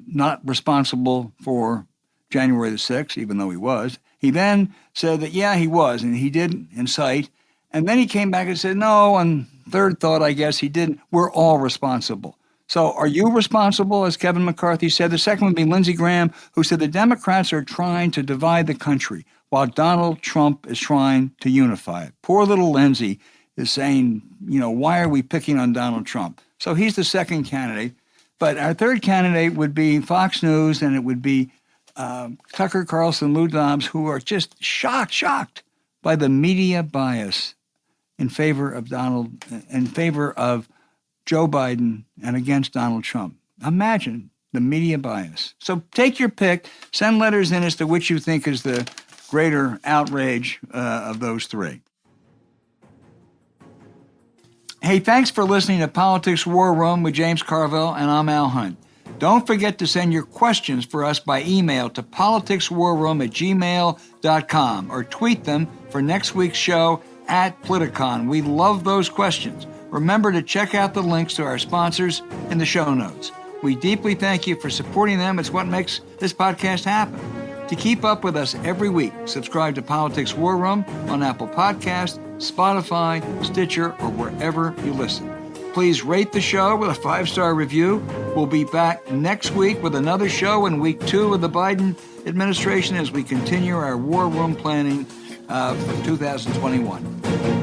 not responsible for January the 6th, even though he was. He then said that, yeah, he was, and he did incite. And then he came back and said, no, on third thought, I guess he didn't. We're all responsible. So are you responsible, as Kevin McCarthy said? The second would be Lindsey Graham, who said the Democrats are trying to divide the country while Donald Trump is trying to unify it. Poor little Lindsey is saying, why are we picking on Donald Trump? So he's the second candidate. But our third candidate would be Fox News, and it would be Tucker Carlson, Lou Dobbs, who are just shocked by the media bias in favor of Joe Biden and against Donald Trump. Imagine the media bias. So take your pick. Send letters in as to which you think is the greater outrage of those three. Hey, thanks for listening to Politics War Room with James Carville, and I'm Al Hunt. Don't forget to send your questions for us by email to politicswarroom@gmail.com or tweet them for next week's show @Politicon. We love those questions. Remember to check out the links to our sponsors in the show notes. We deeply thank you for supporting them. It's what makes this podcast happen. To keep up with us every week, subscribe to Politics War Room on Apple Podcasts, Spotify, Stitcher, or wherever you listen. Please rate the show with a 5-star review. We'll be back next week with another show in week 2 of the Biden administration as we continue our war room planning for 2021.